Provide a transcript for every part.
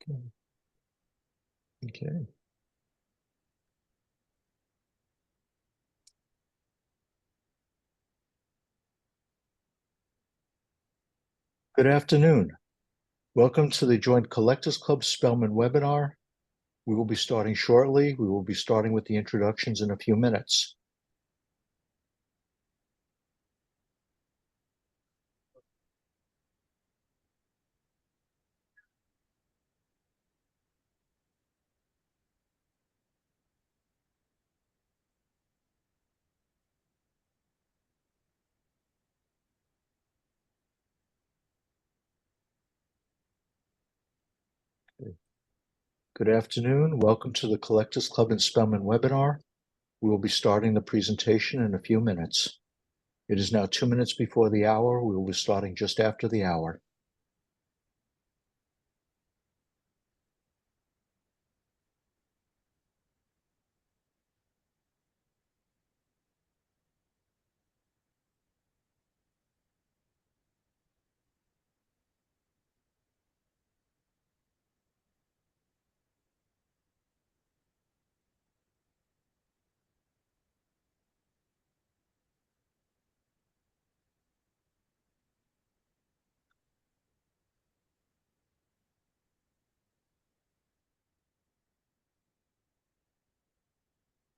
Okay. Okay. Good afternoon. Welcome to the Joint Collectors Club Spellman webinar. We will be starting shortly. We will be starting with the introductions in a few minutes. Good afternoon. Welcome to the Collectors Club and Spellman webinar. We will be starting the presentation in a few minutes. It is now 2 minutes before the hour. We will be starting just after the hour.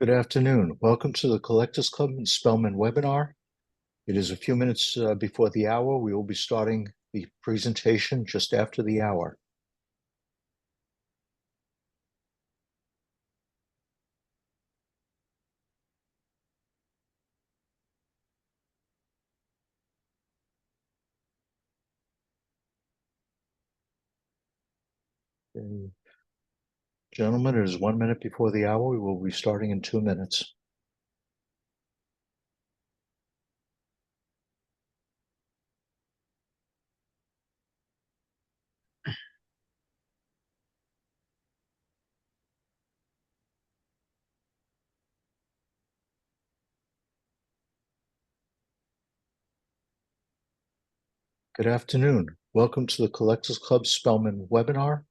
Good afternoon. Welcome to the Collectors Club and Spellman webinar. It is a few minutes before the hour. We will be starting the presentation just after the hour. Okay. Gentlemen, it is 1 minute before the hour. We will be starting in 2 minutes. Good afternoon. Welcome to the Collectors Club Spellman webinar.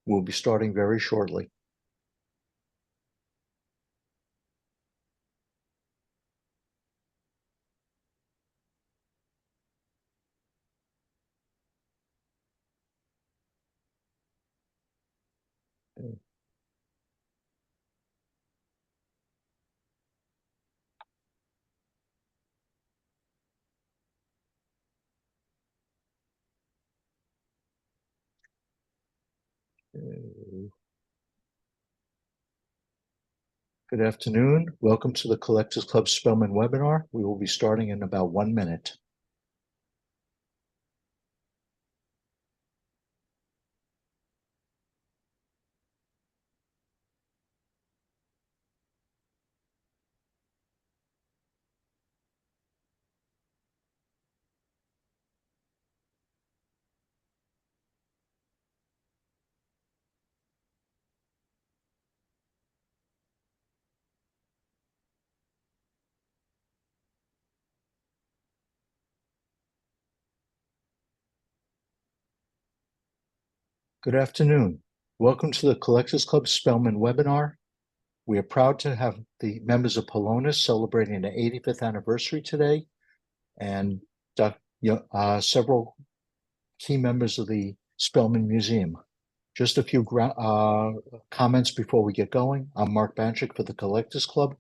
We'll be starting very shortly. Okay. Good afternoon. Welcome to the Collectors Club Spellman webinar. We will be starting in about 1 minute. Good afternoon. Welcome to the Collectors Club Spellman webinar. We are proud to have the members of Polonus celebrating their 85th anniversary today, and several key members of the Spellman Museum. Just a few comments before we get going. I'm Mark Banchik for the Collectors Club.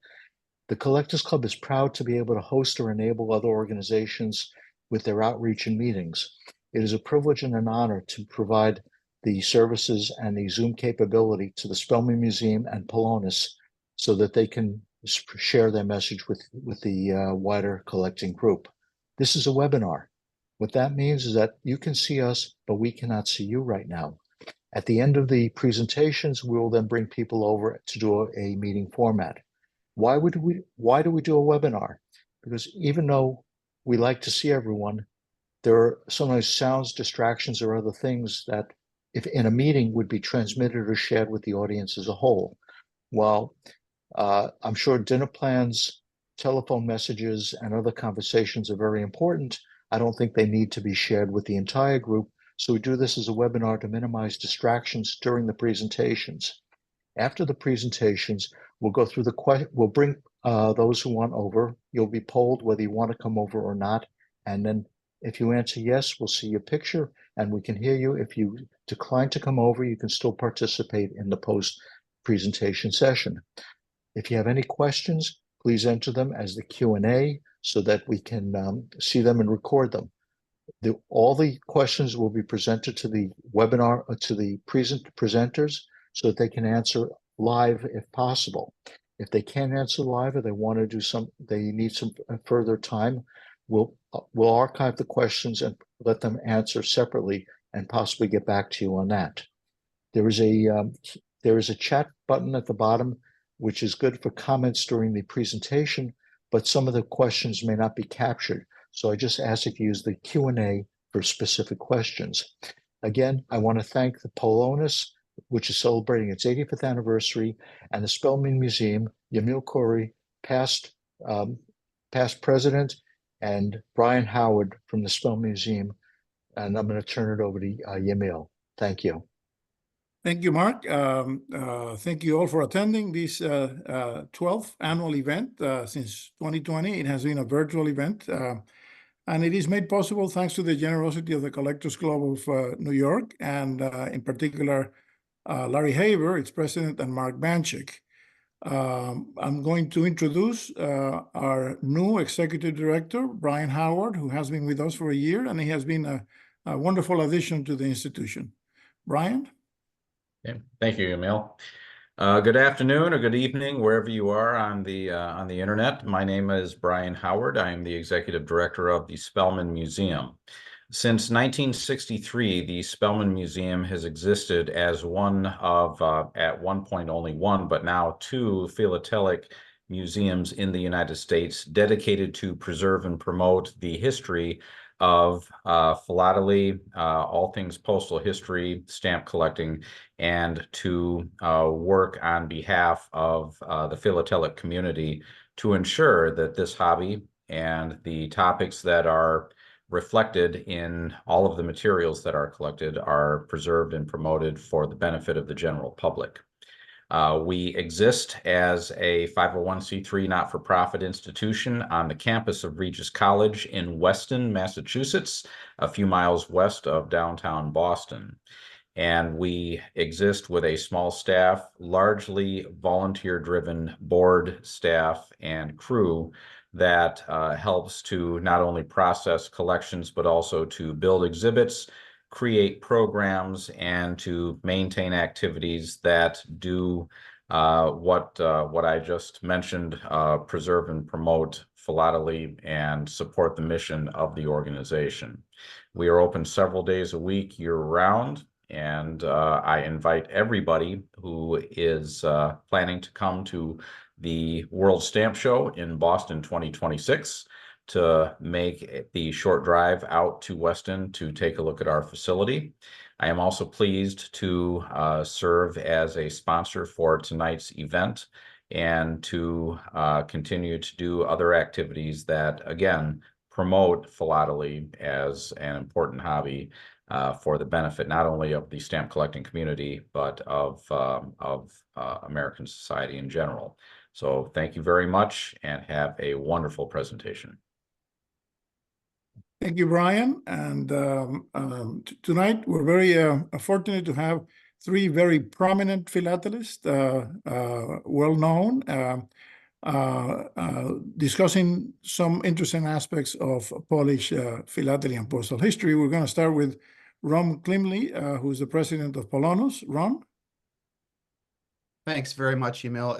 The Collectors Club is proud to be able to host or enable other organizations with their outreach and meetings. It is a privilege and an honor to provide the services and the Zoom capability to the Spellman Museum and Polonus so that they can share their message with the wider collecting group. This is a webinar. What that means is that you can see us, but we cannot see you right now. At the end of the presentations, we will then bring people over to do a meeting format. Why do we do a webinar? Because even though we like to see everyone, there are sometimes sounds, distractions, or other things that, if in a meeting, would be transmitted or shared with the audience as a whole. While I'm sure dinner plans, telephone messages, and other conversations are very important, I don't think they need to be shared with the entire group So we do this as a webinar to minimize distractions during the presentations. After the presentations, we'll go through we'll bring those who want over. You'll be polled whether you want to come over or not. And then if you answer yes, we'll see your picture and we can hear you. If you decline to come over, you can still participate in the post-presentation session. If you have any questions, please enter them as the Q&A so that we can see them and record them. All the questions will be presented to the webinar, to the presenters, so that they can answer live if possible. If they can't answer live or they want to do they need some further time, we'll archive the questions and let them answer separately and possibly get back to you on that. There is a chat button at the bottom, which is good for comments during the presentation, but some of the questions may not be captured. So I just ask that you use the Q&A for specific questions. Again, I want to thank the Polonus, which is celebrating its 85th anniversary, and the Spelman Museum, Yamil Khoury, past president, and Brian Howard from the Spelman Museum. And I'm going to turn it over to Yamil. Thank you. Thank you, Mark. Thank you all for attending this 12th annual event since 2020. It has been a virtual event, and it is made possible thanks to the generosity of the Collectors Club of New York, and in particular, Larry Haber, its president, and Mark Banchik. I'm going to introduce our new executive director, Brian Howard, who has been with us for a year, and he has been a wonderful addition to the institution. Brian? Okay. Thank you, Emil. Good afternoon or good evening, wherever you are on the internet. My name is Brian Howard. I am the executive director of the Spelman Museum. Since 1963, the Spelman Museum has existed as one of, at one point only one, but now two philatelic museums in the United States dedicated to preserve and promote the history of philately, all things postal history, stamp collecting, and to work on behalf of the philatelic community to ensure that this hobby and the topics that are reflected in all of the materials that are collected are preserved and promoted for the benefit of the general public. We exist as a 501c3 not-for-profit institution on the campus of Regis College in Weston, Massachusetts, a few miles west of downtown Boston. And we exist with a small staff, largely volunteer-driven board staff and crew that helps to not only process collections, but also to build exhibits, create programs, and to maintain activities that do what I just mentioned, preserve and promote philately and support the mission of the organization. We are open several days a week, year-round, and I invite everybody who is planning to come to the World Stamp Show in Boston 2026 to make the short drive out to Weston to take a look at our facility. I am also pleased to serve as a sponsor for tonight's event and to continue to do other activities that, again, promote philately as an important hobby for the benefit not only of the stamp collecting community, but of American society in general. So thank you very much and have a wonderful presentation. Thank you, Brian. And tonight we're very fortunate to have three very prominent philatelists, well-known, discussing some interesting aspects of Polish philately and postal history. We're going to start with Ron Klimley, who's the president of Polonus. Ron? Thanks very much, Emil.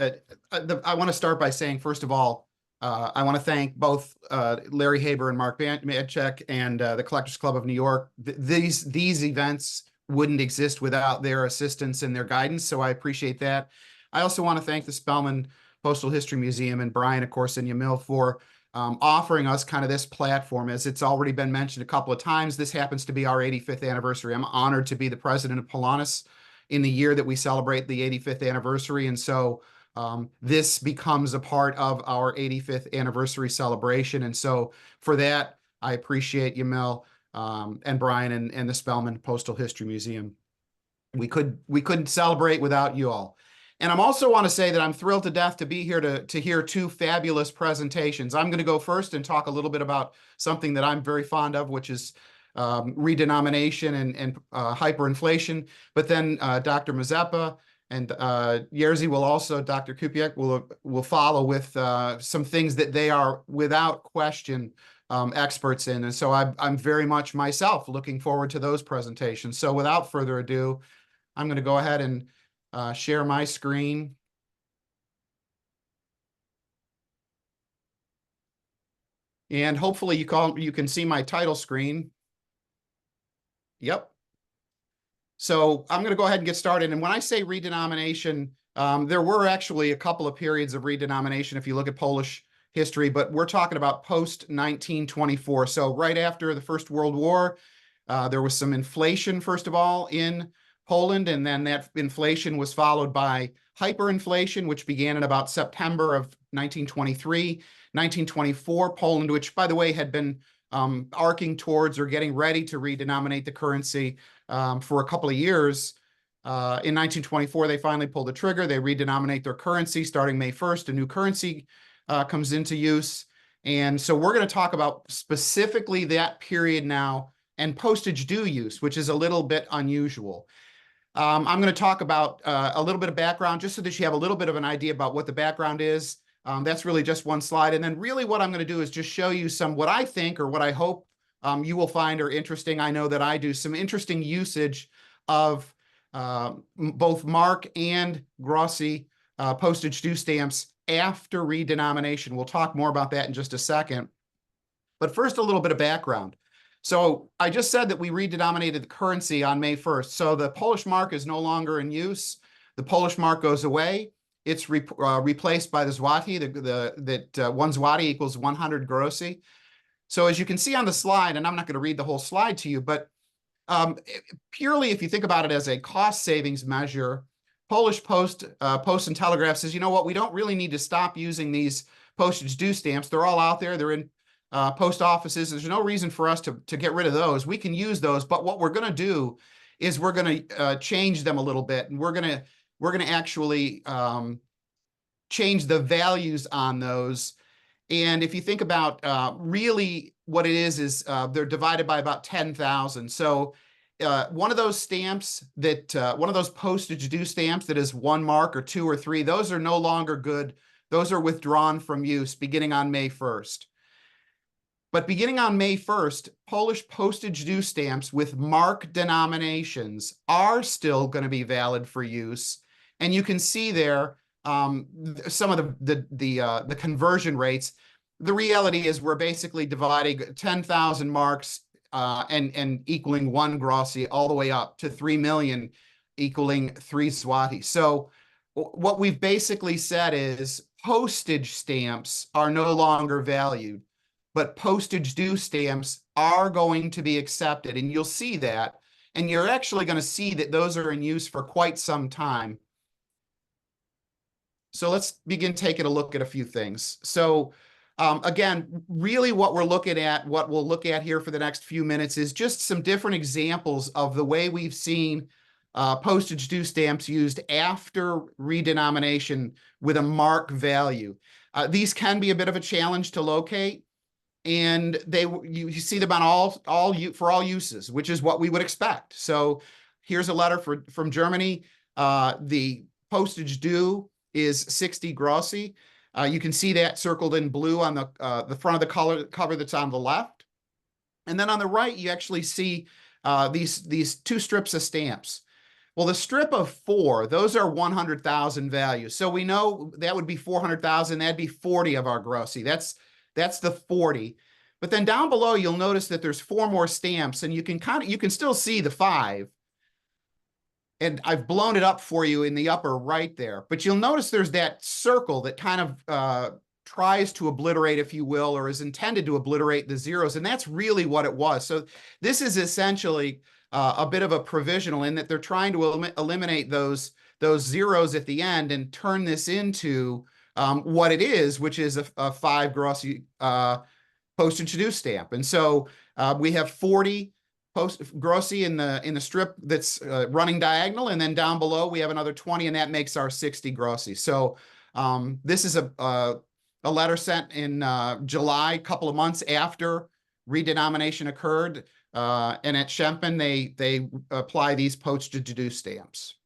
I want to start by saying, first of all, I want to thank both Larry Haber and Mark Banchik and the Collectors Club of New York. These events wouldn't exist without their assistance and their guidance, so I appreciate that. I also want to thank the Spelman Postal History Museum and Brian, of course, and Yamil for offering us kind of this platform. As it's already been mentioned a couple of times, this happens to be our 85th anniversary. I'm honored to be the president of Polonus in the year that we celebrate the 85th anniversary, and so this becomes a part of our 85th anniversary celebration. And so for that, I appreciate Yamil and Brian and the Spellman Postal History Museum. We couldn't celebrate without you all. And I'm also want to say that I'm thrilled to death to be here to hear two fabulous presentations. I'm going to go first and talk a little bit about something that I'm very fond of, which is redenomination and hyperinflation. But then Dr. Mazepa and Jerzy will also, Dr. Kupiec will follow with some things that they are without question experts in. And so I'm very much myself looking forward to those presentations. So without further ado, I'm going to go ahead and share my screen. And hopefully you can see my title screen. Yep. So I'm going to go ahead and get started. And when I say redenomination, there were actually a couple of periods of redenomination if you look at Polish history, but we're talking about post-1924. So right after the First World War, there was some inflation, first of all, in Poland, and then that inflation was followed by hyperinflation, which began in about September of 1923. 1924, Poland, which, by the way, had been arcing towards or getting ready to redenominate the currency for a couple of years. In 1924, they finally pulled the trigger. They redenominate their currency. Starting May 1st, a new currency comes into use. And so we're going to talk about specifically that period now and postage due use, which is a little bit unusual. I'm going to talk about a little bit of background just so that you have a little bit of an idea about what the background is. That's really just one slide. And then really what I'm going to do is just show you some what I think or what I hope you will find are interesting. I know that I do some interesting usage of both mark and grossi postage due stamps after redenomination. We'll talk more about that in just a second. But first, a little bit of background. So I just said that we redenominated the currency on May 1st. So the Polish mark is no longer in use. The Polish mark goes away. It's replaced by the zloty, that 1 zloty equals 100 grossi. So as you can see on the slide, and I'm not going to read the whole slide to you, but purely if you think about it as a cost savings measure, Polish Post and Telegraph says, you know what, we don't really need to stop using these postage due stamps. They're all out there. They're in post offices. There's no reason for us to get rid of those. We can use those, but what we're going to do is we're going to change them a little bit, and we're going to actually change the values on those. And if you think about really what it is they're divided by about 10,000. So one of those stamps one of those postage due stamps that is 1 mark or 2 or 3, those are no longer good. Those are withdrawn from use beginning on May 1st. But beginning on May 1st, Polish postage due stamps with mark denominations are still going to be valid for use. And you can see there some of the conversion rates. The reality is we're basically dividing 10,000 marks and equaling 1 grossi all the way up to 3 million equaling 3 zloty. So what we've basically said is postage stamps are no longer valued, but postage due stamps are going to be accepted. And you'll see that. And you're actually going to see that those are in use for quite some time. So let's begin taking a look at a few things. So again, really what we'll look at here for the next few minutes is just some different examples of the way we've seen postage due stamps used after redenomination with a mark value. These can be a bit of a challenge to locate, and you see them on for all uses, which is what we would expect. So here's a letter from Germany. The postage due is 60 grossi. You can see that circled in blue on the front of the cover that's on the left. And then on the right, you actually see these 2 strips of stamps. Well, the strip of 4, those are 100,000 values. So we know that would be 400,000. That'd be 40 of our grossi. That's the 40. But then down below, you'll notice that there's 4 more stamps, and you can still see the 5. And I've blown it up for you in the upper right there. But you'll notice there's that circle that kind of tries to obliterate, if you will, or is intended to obliterate the zeros. And that's really what it was. So this is essentially a bit of a provisional in that they're trying to eliminate those zeros at the end and turn this into what it is, which is a 5 grossi postage due stamp. And so We have 40 grossi in the strip that's running diagonal, and then down below we have another 20, and that makes our 60 grossi. So this is a letter sent in July, a couple of months after redenomination occurred, and at Schempen they apply these postage due stamps.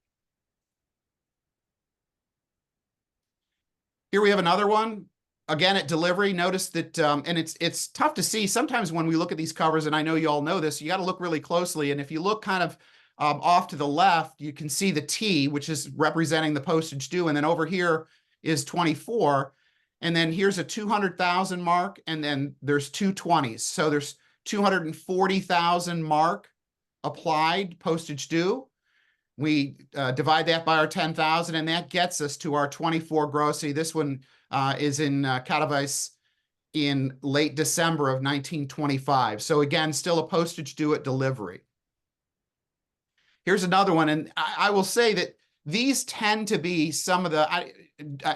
Here we have another one. Again, at delivery, notice that, and it's tough to see sometimes when we look at these covers, and I know you all know this, you got to look really closely. And if you look kind of off to the left, you can see the T, which is representing the postage due. And then over here is 24. And then here's a 200,000 mark, and then there's two 20s. So there's 240,000 mark applied postage due. We divide that by our 10,000, and that gets us to our 24 grossi. This one is in Katowice in late December of 1925. So again, still a postage due at delivery. Here's another one, and I will say that these tend to be some of the,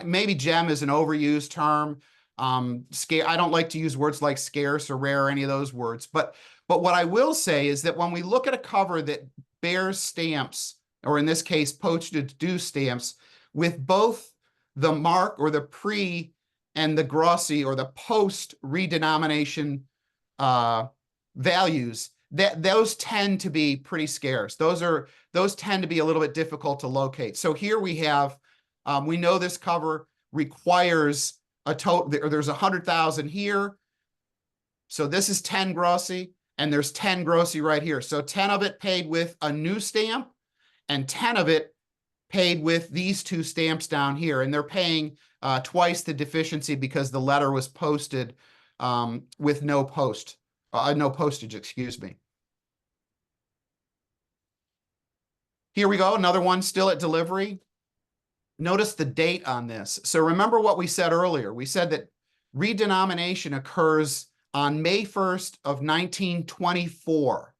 maybe gem is an overused term. I don't like to use words like scarce or rare or any of those words, but what I will say is that when we look at a cover that bears stamps, or in this case, postage due stamps, with both the mark or the pre and the grossi or the post redenomination values, those tend to be pretty scarce. Those tend to be a little bit difficult to locate. So here we have, we know this cover requires a total, there's 100,000 here. So this is 10 grossi, and there's 10 grossi right here. So 10 of it paid with a new stamp, and 10 of it paid with these two stamps down here. And they're paying twice the deficiency because the letter was posted with no postage, excuse me. Here we go, another one still at delivery. Notice the date on this. So remember what we said earlier. We said that redenomination occurs on May 1st of 1924.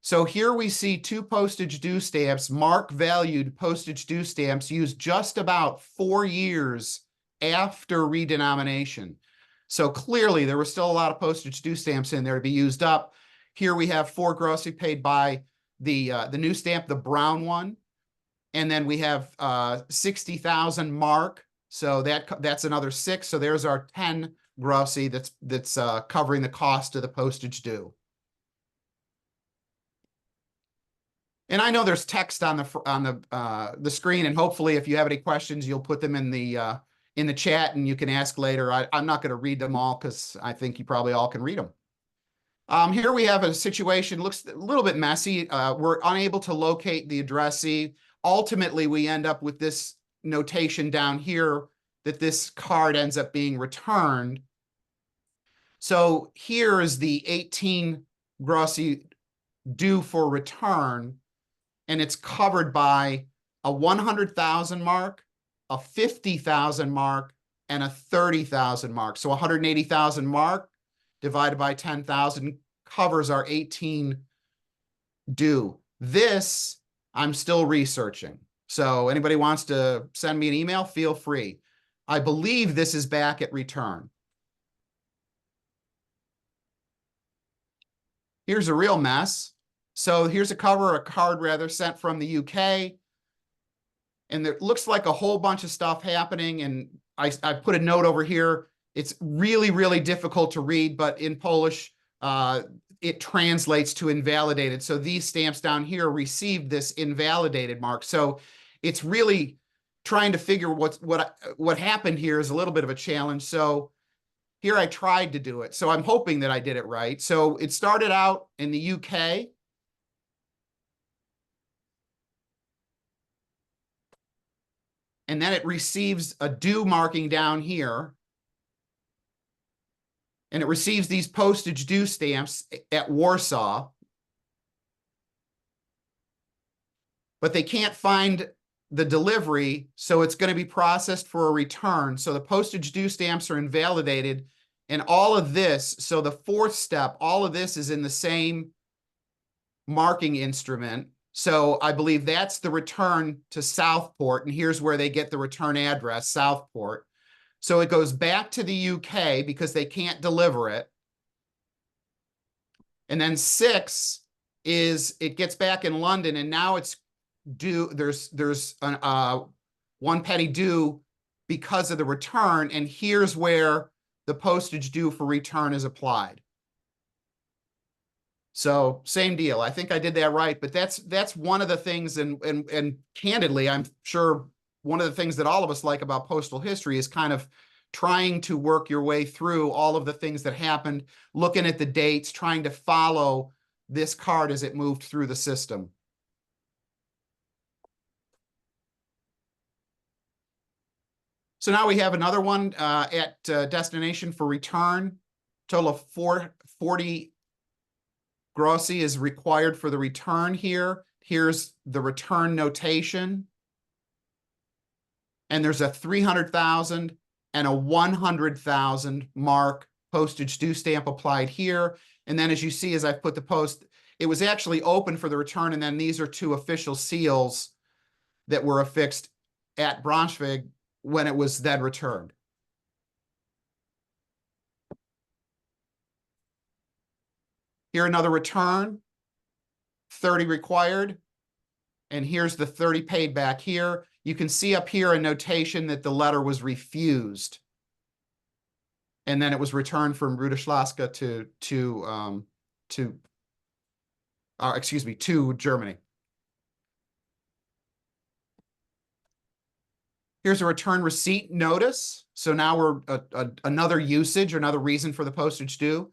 So here we see two postage due stamps, mark valued postage due stamps, used just about 4 years after redenomination. So clearly there was still a lot of postage due stamps in there to be used up. Here we have 4 grossi paid by the new stamp, the brown one. And then we have 60,000 mark. So that's another 6. So there's our 10 grossi that's covering the cost of the postage due. And I know there's text on the screen, and hopefully if you have any questions, you'll put them in the chat and you can ask later. I'm not going to read them all because I think you probably all can read them. Here we have a situation, looks a little bit messy. We're unable to locate the addressee. Ultimately, we end up with this notation down here that this card ends up being returned. So here is the 18 grossi due for return, and it's covered by a 100,000 mark, a 50,000 mark, and a 30,000 mark. So 180,000 mark divided by 10,000 covers our 18 due. This I'm still researching. So anybody wants to send me an email, feel free. I believe this is back at return. Here's a real mess. So here's a card rather, sent from the UK. And it looks like a whole bunch of stuff happening. And I put a note over here. It's really, really difficult to read, but in Polish, it translates to invalidated. So these stamps down here received this invalidated mark. So it's really trying to figure what happened here is a little bit of a challenge. So here I tried to do it. So I'm hoping that I did it right. So it started out in the UK. And then it receives a due marking down here. And it receives these postage due stamps at Warsaw. But they can't find the delivery, so it's going to be processed for a return. So the postage due stamps are invalidated. And all of this, so the fourth step, all of this is in the same marking instrument. So I believe that's the return to Southport. And here's where they get the return address, Southport. So it goes back to the UK because they can't deliver it. And then 6 is it gets back in London, and now it's due. There's an 1 penny due because of the return, and here's where the postage due for return is applied. So same deal. I think I did that right, but that's one of the things, and candidly, I'm sure one of the things that all of us like about postal history is kind of trying to work your way through all of the things that happened, looking at the dates, trying to follow this card as it moved through the system. So now we have another one at destination for return. Total of 40 grossi is required for the return here. Here's the return notation. And there's a 300,000 and a 100,000 mark postage due stamp applied here. And then as you see, as I've put the post, it was actually open for the return. And then these are 2 official seals that were affixed at Braunschweig when it was then returned. Here another return, 30 required, and here's the 30 paid back here. You can see up here a notation that the letter was refused, and then it was returned from Rudeschlaska to Germany. Here's a return receipt notice. So now we're another usage, or another reason for the postage due.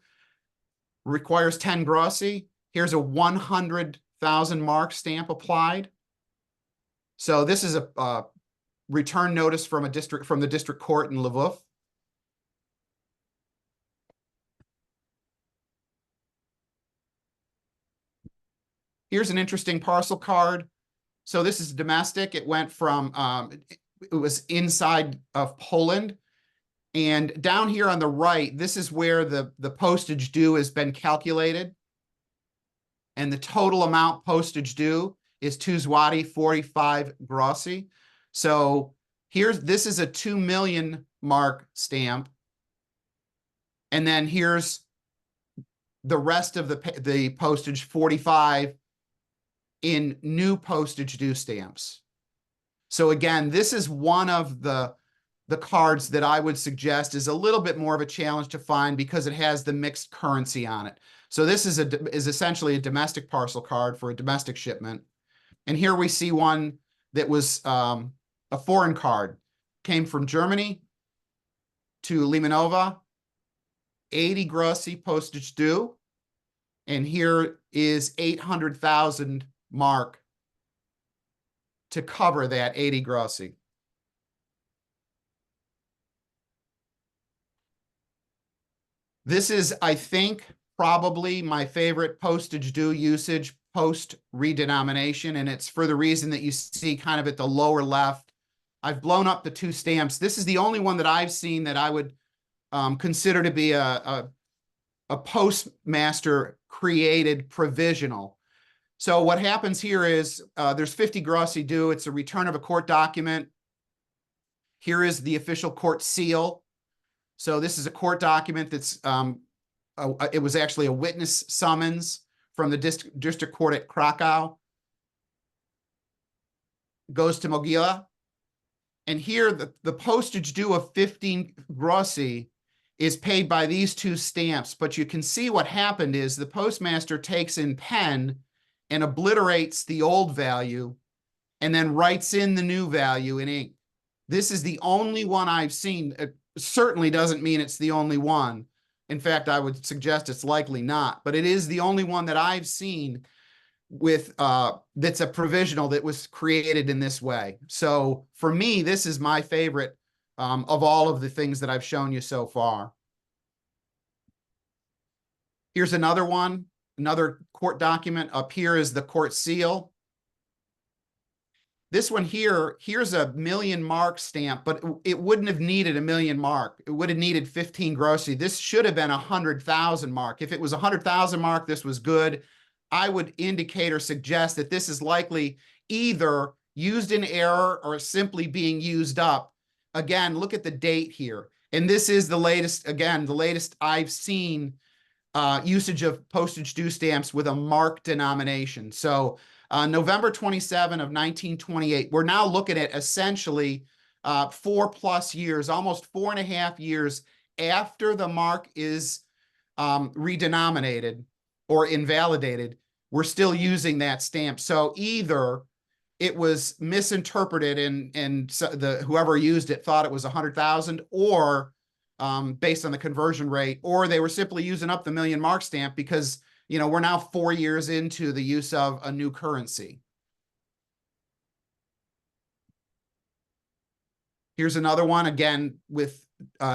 Requires 10 grossi. Here's a 100,000 mark stamp applied. So this is a return notice from the district court in Lvov. Here's an interesting parcel card. So this is domestic. It went from it was inside of Poland. And down here on the right, this is where the postage due has been calculated. And the total amount postage due is 2 zloty 45 grossi. So this is a 2 million mark stamp. And then here's the rest of the postage, 45 in new postage due stamps. So again, this is one of the cards that I would suggest is a little bit more of a challenge to find because it has the mixed currency on it. So this is essentially a domestic parcel card for a domestic shipment. And here we see one that was a foreign card. Came from Germany to Limanova, 80 grossi postage due. And here is 800,000 mark to cover that 80 grossi. This is, I think, probably my favorite postage due usage post redenomination, and it's for the reason that you see kind of at the lower left. I've blown up the 2 stamps. This is the only one that I've seen that I would consider to be a postmaster created provisional. So what happens here is there's 50 grossi due. It's a return of a court document. Here is the official court seal. So this is a court document that's, it was actually a witness summons from the district court at Krakow. Goes to Mogila. And here the postage due of 15 grossi is paid by these 2 stamps. But you can see what happened is the postmaster takes in pen and obliterates the old value and then writes in the new value in ink. This is the only one I've seen. It certainly doesn't mean it's the only one. In fact, I would suggest it's likely not, but it is the only one that I've seen with that's a provisional that was created in this way. So for me, this is my favorite of all of the things that I've shown you so far. Here's another one, another court document. Up here is the court seal. This one here, here's a 1 million mark stamp, but it wouldn't have needed a 1 million mark. It would have needed 15 grossi. This should have been 100,000 mark. If it was 100,000 mark, this was good. I would indicate or suggest that this is likely either used in error or simply being used up. Again, look at the date here. And this is the latest, again, the latest I've seen usage of postage due stamps with a mark denomination. So November 27 of 1928, we're now looking at essentially 4+ years, almost 4.5 years after the mark is redenominated or invalidated, we're still using that stamp. So either it was misinterpreted and so whoever used it thought it was 100,000, or based on the conversion rate, or they were simply using up the million mark stamp because, you know, we're now 4 years into the use of a new currency. Here's another one, again, with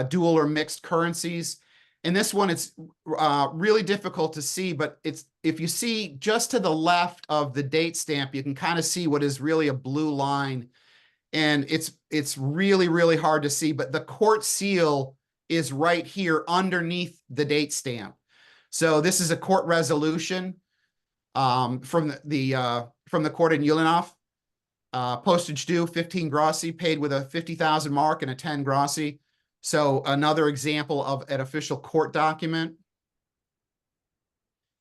dual or mixed currencies. And this one, it's really difficult to see, but it's, if you see just to the left of the date stamp, you can kind of see what is really a blue line. And it's really, really hard to see, but the court seal is right here underneath the date stamp. So this is a court resolution from the court in Ulanov. Postage due 15 grossi, paid with a 50,000 mark and a 10 grossi. So another example of an official court document.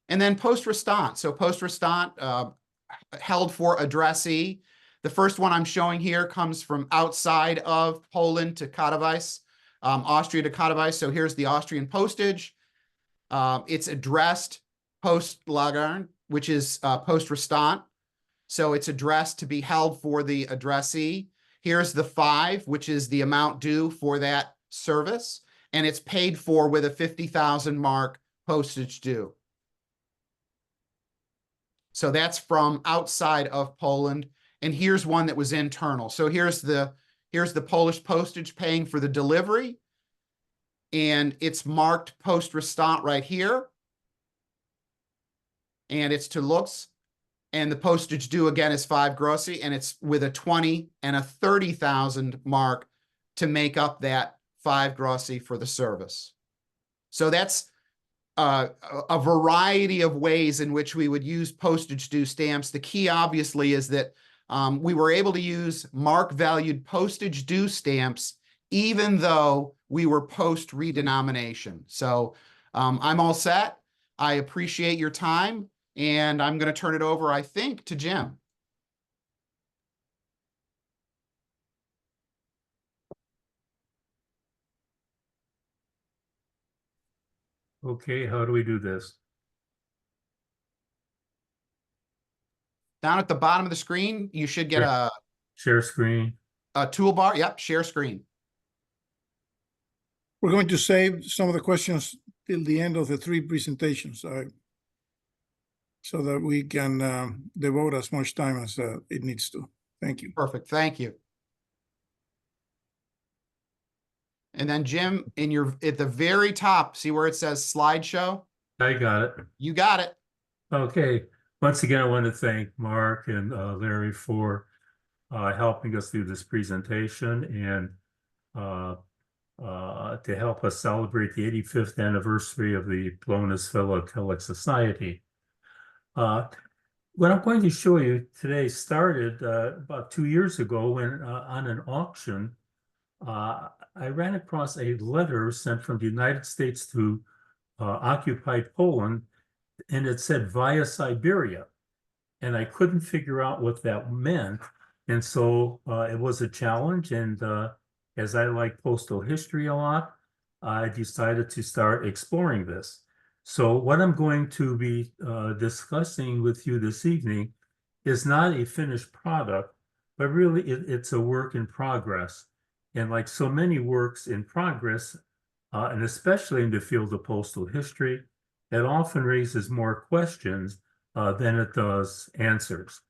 And then post restant. So post restant held for addressee. The first one I'm showing here comes from outside of Poland to Katowice, Austria to Katowice. So here's the Austrian postage. It's addressed post lagern, which is post restant. So it's addressed to be held for the addressee. Here's the 5, which is the amount due for that service. And it's paid for with a 50,000 mark postage due. So that's from outside of Poland. And here's one that was internal. So here's the Polish postage paying for the delivery. And it's marked post restant right here. And it's to Lux. And the postage due again is 5 grossi, and it's with a 20 and a 30,000 mark to make up that 5 grossi for the service. So that's a variety of ways in which we would use postage due stamps. The key obviously is that we were able to use mark valued postage due stamps even though we were post redenomination. So I'm all set. I appreciate your time. And I'm going to turn it over, I think, to Jim. Okay, how do we do this? Down at the bottom of the screen, you should get Share screen. a toolbar. Yep, share screen. We're going to save some of the questions till the end of the 3 presentations, so that we can devote as much time as it needs to. Thank you. Perfect. Thank you. And then Jim, at the very top, see where it says slideshow? I got it. You got it. Okay. Once again, I want to thank Mark and Larry for helping us through this presentation and to help us celebrate the 85th anniversary of the Polonus Philatelic Society. What I'm going to show you today started about 2 years ago when on an auction, I ran across a letter sent from the United States to occupied Poland, and it said via Siberia. And I couldn't figure out what that meant. And so it was a challenge. And as I like postal history a lot, I decided to start exploring this. So what I'm going to be discussing with you this evening is not a finished product, but really it's a work in progress. And like so many works in progress, and especially in the field of postal history, it often raises more questions than it does answers.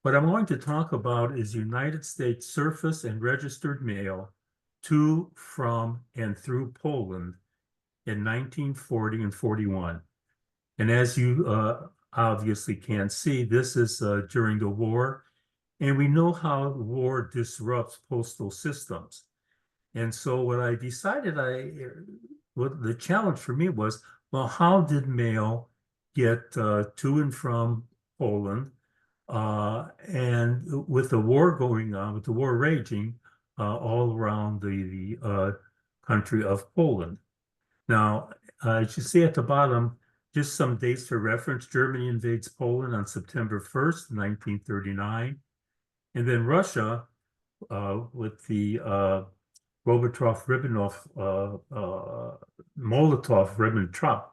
What I'm going to talk about is United States surface and registered mail to, from, and through Poland in 1940 and 41. And as you obviously can see, this is during the war, and we know how the war disrupts postal systems. And so what I decided, what the challenge for me was, well, how did mail get to and from Poland? And with the war going on, with the war raging all around the country of Poland. Now, as you see at the bottom, just some dates for reference. Germany invades Poland on September 1st, 1939. And then Russia, with the Molotov-Ribbentrop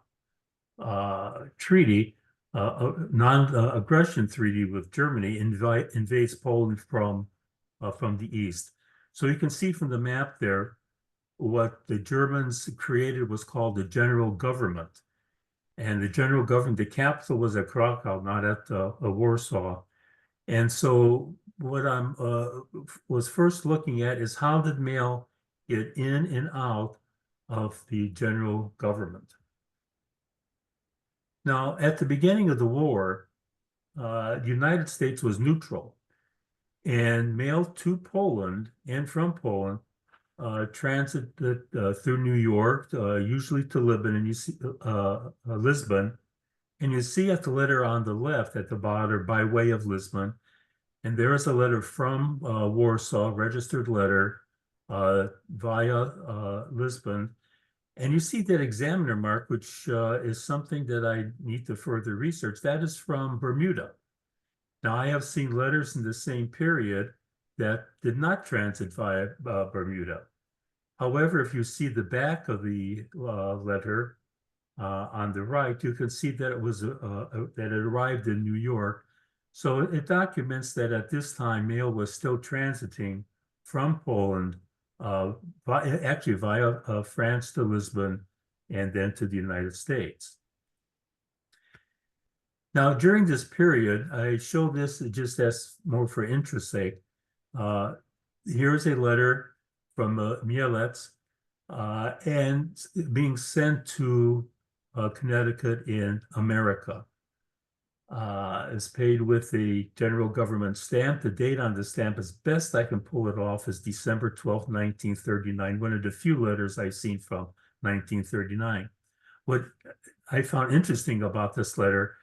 treaty, non-aggression treaty with Germany, invades Poland from the east. So you can see from the map there, what the Germans created was called the general government. And the general government, the capital was at Krakow, not at Warsaw. And so what I'm was first looking at is how did mail get in and out of the general government? Now, at the beginning of the war, the United States was neutral, and mail to Poland and from Poland transited through New York, usually to Lisbon, and you see at the letter on the left at the bottom, by way of Lisbon, and there is a letter from Warsaw, registered letter via Lisbon. And you see that examiner mark, which is something that I need to further research. That is from Bermuda. Now, I have seen letters in the same period that did not transit via Bermuda. However, if you see the back of the letter on the right, you can see that it was that it arrived in New York. So it documents that at this time, mail was still transiting from Poland, actually via France to Lisbon, and then to the United States. Now, during this period, I show this just as more for interest's sake. Here's a letter from Mielec, and being sent to Connecticut in America. Is paid with the general government stamp. The date on the stamp, as best I can pull it off, is December 12th, 1939, one of the few letters I've seen from 1939. What I found interesting about this letter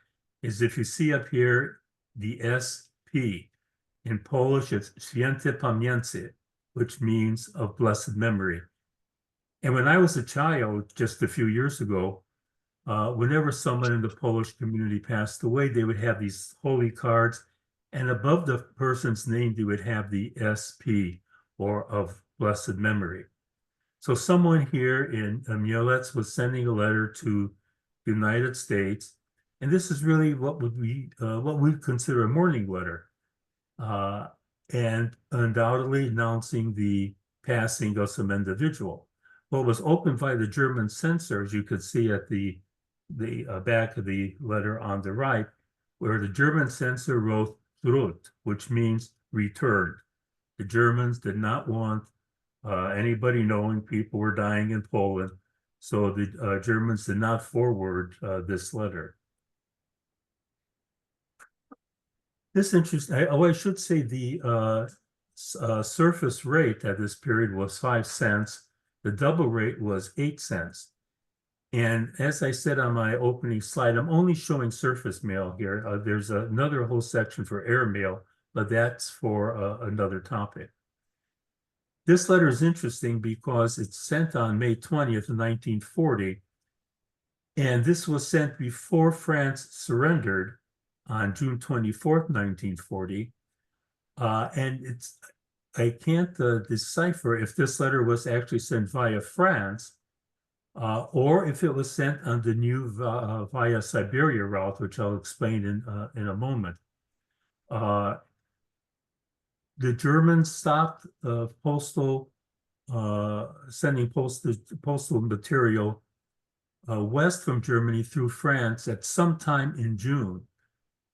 is if you see up here the SP, in Polish it's Święte Pamięci, which means of blessed memory. And when I was a child, just a few years ago, whenever someone in the Polish community passed away, they would have these holy cards, and above the person's name, they would have the SP, or of blessed memory. So someone here in Mielec was sending a letter to the United States, and this is really what we consider a mourning letter, and undoubtedly announcing the passing of some individual. What was opened by the German censor, as you could see at the back of the letter on the right, where the German censor wrote "zurück," which means returned. The Germans did not want anybody knowing people were dying in Poland, so the Germans did not forward this letter. This interesting. I should say the surface rate at this period was 5 cents. The double rate was 8 cents. And as I said on my opening slide, I'm only showing surface mail here. There's another whole section for air mail, but that's for another topic. This letter is interesting because it's sent on May 20th, 1940. And this was sent before France surrendered on June 24th, 1940. And I can't decipher if this letter was actually sent via France, or if it was sent on the new via Siberia route, which I'll explain in a moment. The Germans stopped sending postal material west from Germany through France at some time in June.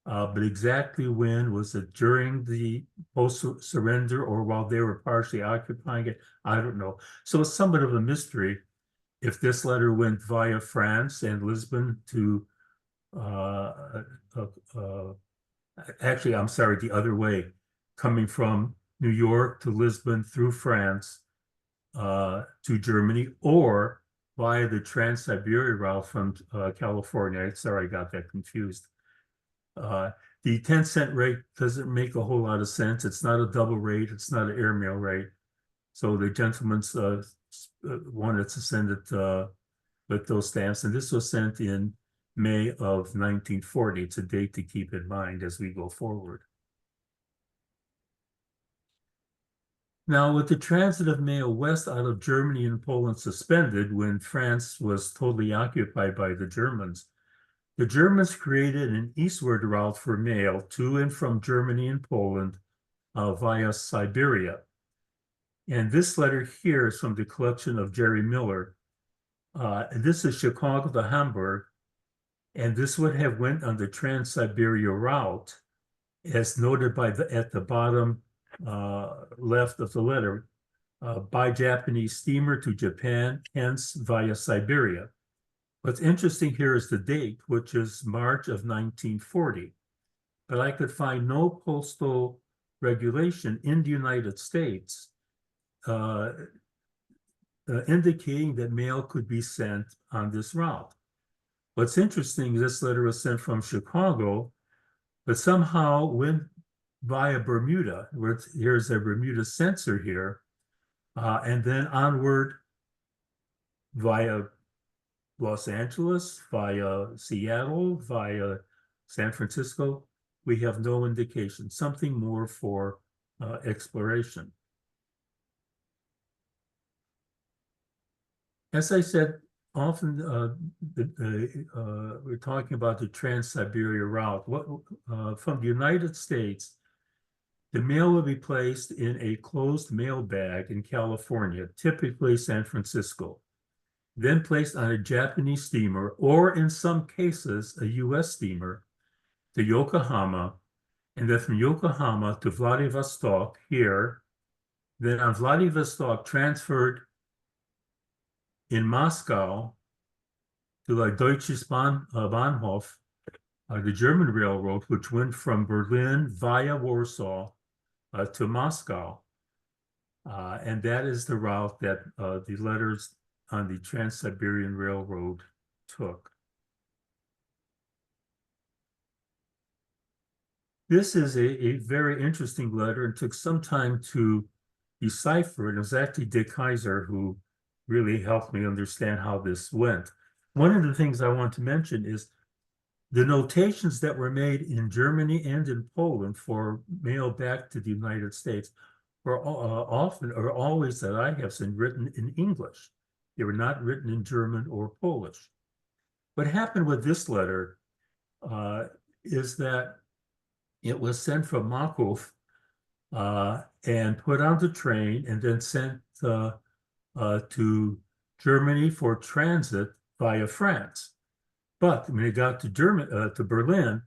But exactly when, was it during the postal surrender or while they were partially occupying it? I don't know. So it's somewhat of a mystery if this letter went via France and Lisbon to, actually, I'm sorry, the other way, coming from New York to Lisbon through France to Germany, or via the Trans-Siberia route from California. Sorry, I got that confused. The 10-cent rate doesn't make a whole lot of sense. It's not a double rate. It's not an airmail rate. So the gentleman wanted to send it with those stamps. And this was sent in May of 1940. It's a date to keep in mind as we go forward. Now, with the transit of mail west out of Germany and Poland suspended when France was totally occupied by the Germans created an eastward route for mail to and from Germany and Poland via Siberia. And this letter here is from the collection of Jerry Miller. This is Chicago to Hamburg, and this would have went on the Trans-Siberia route, as noted at the bottom left of the letter, by Japanese steamer to Japan, hence via Siberia. What's interesting here is the date, which is March of 1940. But I could find no postal regulation in the United States indicating that mail could be sent on this route. What's interesting, this letter was sent from Chicago, but somehow went via Bermuda, where here's a Bermuda censor here, and then onward via Los Angeles, via Seattle, via San Francisco. We have no indication, something more for exploration. As I said, often we're talking about the Trans-Siberia route. From the United States, the mail will be placed in a closed mail bag in California, typically San Francisco, then placed on a Japanese steamer, or in some cases, a US steamer, to Yokohama, and then from Yokohama to Vladivostok here, then on Vladivostok transferred in Moscow to the Deutsches Bahnhof, the German railroad, which went from Berlin via Warsaw to Moscow. And that is the route that the letters on the Trans-Siberian Railroad took. This is a very interesting letter and took some time to decipher it. It was actually Dick Kaiser who really helped me understand how this went. One of the things I want to mention is the notations that were made in Germany and in Poland for mail back to the United States were often or always that I have seen written in English. They were not written in German or Polish. What happened with this letter is that it was sent from Makov and put on the train and then sent to Germany for transit via France. But when it got to Berlin,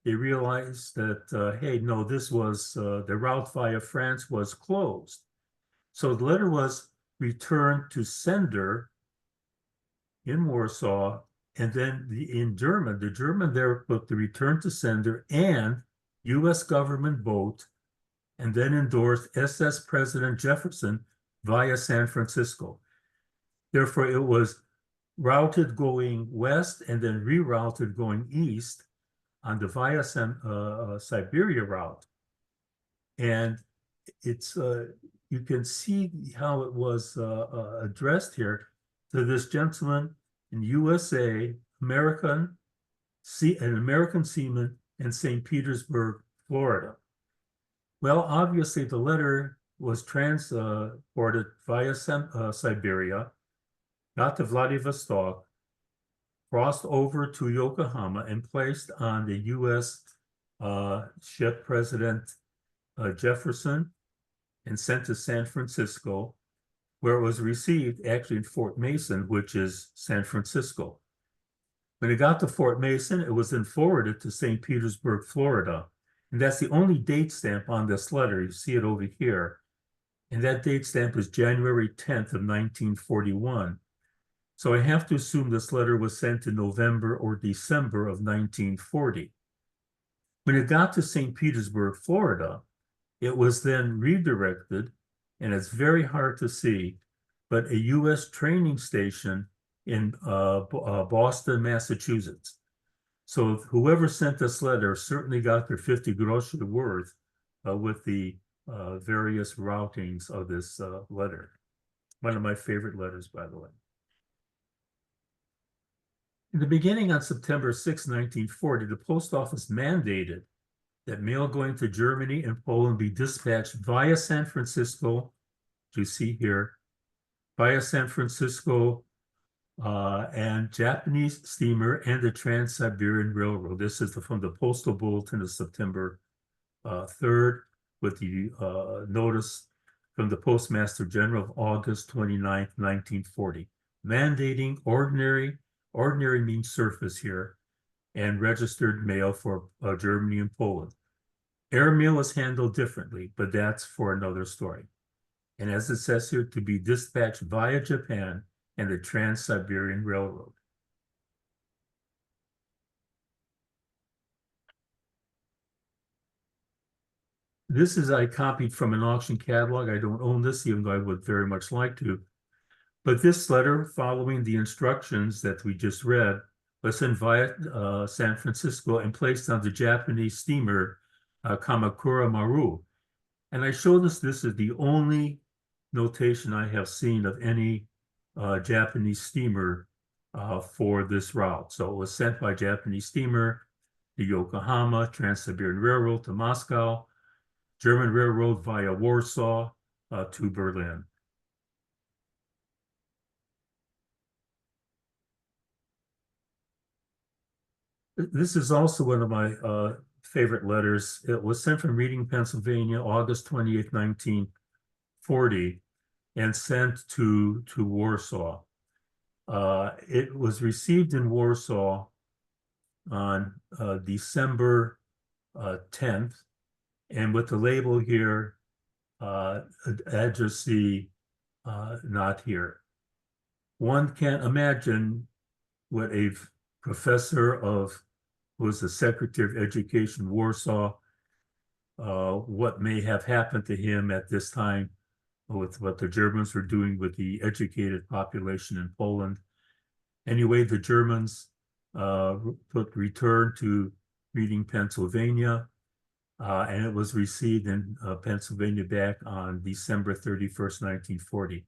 they realized that, hey, no, this was, the route via France was closed. So the letter was returned to sender in Warsaw, and then in German, the German there put the return to sender and US government boat, and then endorsed SS President Jefferson via San Francisco. Therefore, it was routed going west and then rerouted going east on the via Siberia route. And it's you can see how it was addressed here to this gentleman in USA, an American seaman in St. Petersburg, Florida. Well, obviously the letter was transported via Siberia, got to Vladivostok, crossed over to Yokohama, and placed on the U.S. ship President Jefferson and sent to San Francisco, where it was received actually in Fort Mason, which is San Francisco. When it got to Fort Mason, it was then forwarded to St. Petersburg, Florida. And that's the only date stamp on this letter. You see it over here. And that date stamp is January 10th of 1941. So I have to assume this letter was sent in November or December of 1940. When it got to St. Petersburg, Florida, it was then redirected, and it's very hard to see, but a U.S. training station in Boston, Massachusetts. So whoever sent this letter certainly got their 50 groszy worth with the various routings of this letter. One of my favorite letters, by the way. In the beginning on September 6, 1940, the post office mandated that mail going to Germany and Poland be dispatched via San Francisco, as you see here, via San Francisco and Japanese steamer and the Trans-Siberian Railroad. This is from the Postal Bulletin of September 3rd, with the notice from the Postmaster General of August 29th, 1940, mandating ordinary means surface here, and registered mail for Germany and Poland. Air mail is handled differently, but that's for another story. And as it says here, to be dispatched via Japan and the Trans-Siberian Railroad. This is I copied from an auction catalog. I don't own this, even though I would very much like to. But this letter, following the instructions that we just read, was sent via San Francisco and placed on the Japanese steamer Kamakura Maru. And I show this is the only notation I have seen of any Japanese steamer for this route. So it was sent by Japanese steamer to Yokohama, Trans-Siberian Railroad to Moscow, German Railroad via Warsaw to Berlin. This is also one of my favorite letters. It was sent from Reading, Pennsylvania, August 28, 1940, and sent to Warsaw. It was received in Warsaw on December 10th, and with the label here, addressee not here. One can't imagine what a professor who was the Secretary of Education, Warsaw, what may have happened to him at this time with what the Germans were doing with the educated population in Poland. Anyway, the Germans returned to Reading, Pennsylvania, and it was received in Pennsylvania back on December 31st, 1940.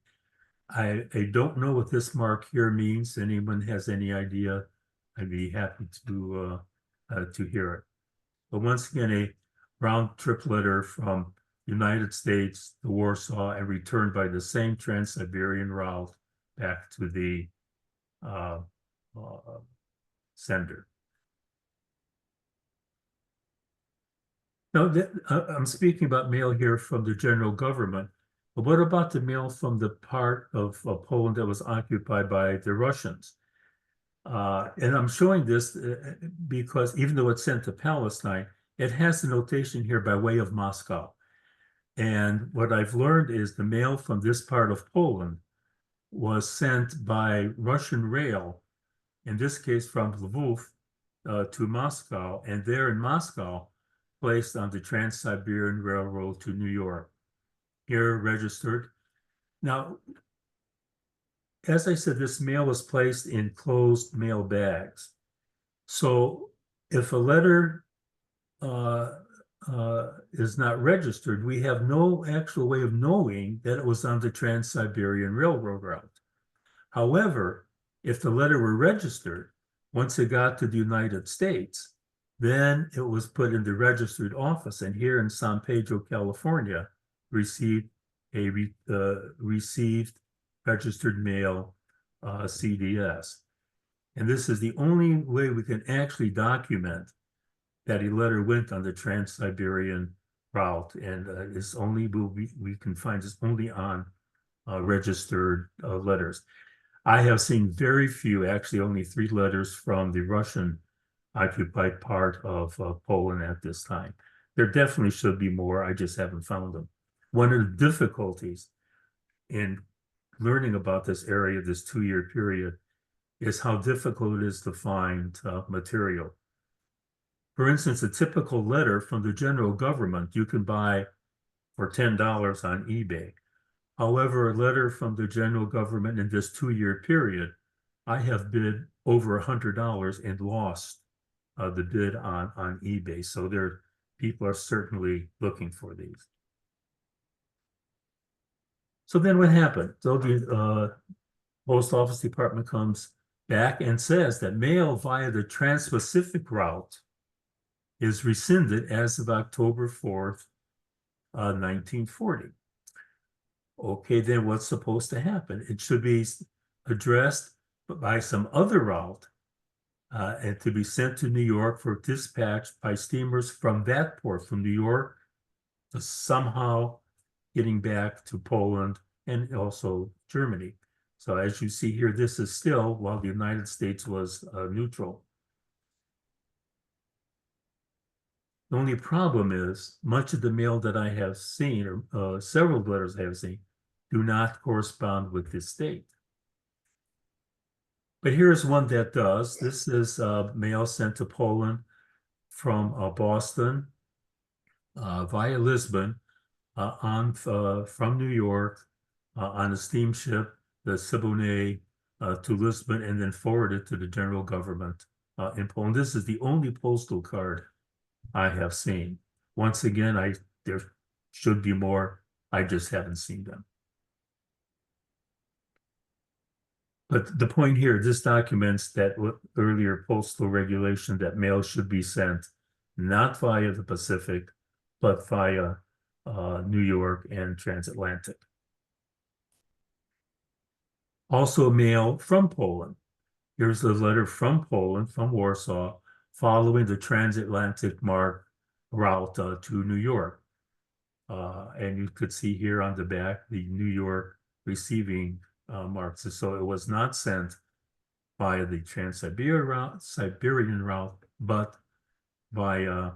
I don't know what this mark here means. Anyone has any idea? I'd be happy to hear it. But once again, a round trip letter from United States to Warsaw and returned by the same Trans-Siberian route back to the sender. Now, I'm speaking about mail here from the general government, but what about the mail from the part of Poland that was occupied by the Russians? And I'm showing this because even though it's sent to Palestine, it has the notation here by way of Moscow. And what I've learned is the mail from this part of Poland was sent by Russian rail, in this case from Lviv to Moscow, and there in Moscow, placed on the Trans-Siberian Railroad to New York. Here registered. Now, as I said, this mail was placed in closed mail bags. So if a letter is not registered, we have no actual way of knowing that it was on the Trans-Siberian Railroad route. However, if the letter were registered, once it got to the United States, then it was put in the registered office, and here in San Pedro, California, received registered mail CDS. And this is the only way we can actually document that a letter went on the Trans-Siberian route, and it's only we can find this only on registered letters. I have seen very few, actually only 3 letters from the Russian occupied part of Poland at this time. There definitely should be more, I just haven't found them. One of the difficulties in learning about this area, this 2-year period, is how difficult it is to find material. For instance, a typical letter from the general government you can buy for $10 on eBay. However, a letter from the general government in this 2-year period, I have bid over $100 and lost the bid on eBay. So people are certainly looking for these. So then what happened? So the post office department comes back and says that mail via the Trans-Pacific route is rescinded as of October 4th, 1940. Okay, then what's supposed to happen? It should be addressed by some other route and to be sent to New York for dispatch by steamers from that port, from New York, to somehow getting back to Poland and also Germany. So as you see here, this is still while the United States was neutral. The only problem is much of the mail that I have seen, or several letters I have seen, do not correspond with this date. But here's one that does. This is mail sent to Poland from Boston via Lisbon from New York on a steamship, the Syboney, to Lisbon, and then forwarded to the general government in Poland. This is the only postal card I have seen. Once again, there should be more. I just haven't seen them. But the point here, this documents that earlier postal regulation that mail should be sent not via the Pacific, but via New York and transatlantic. Also mail from Poland. Here's a letter from Poland, from Warsaw, following the transatlantic route to New York. And you could see here on the back, the New York receiving marks. So it was not sent via the Trans-Siberian route, but via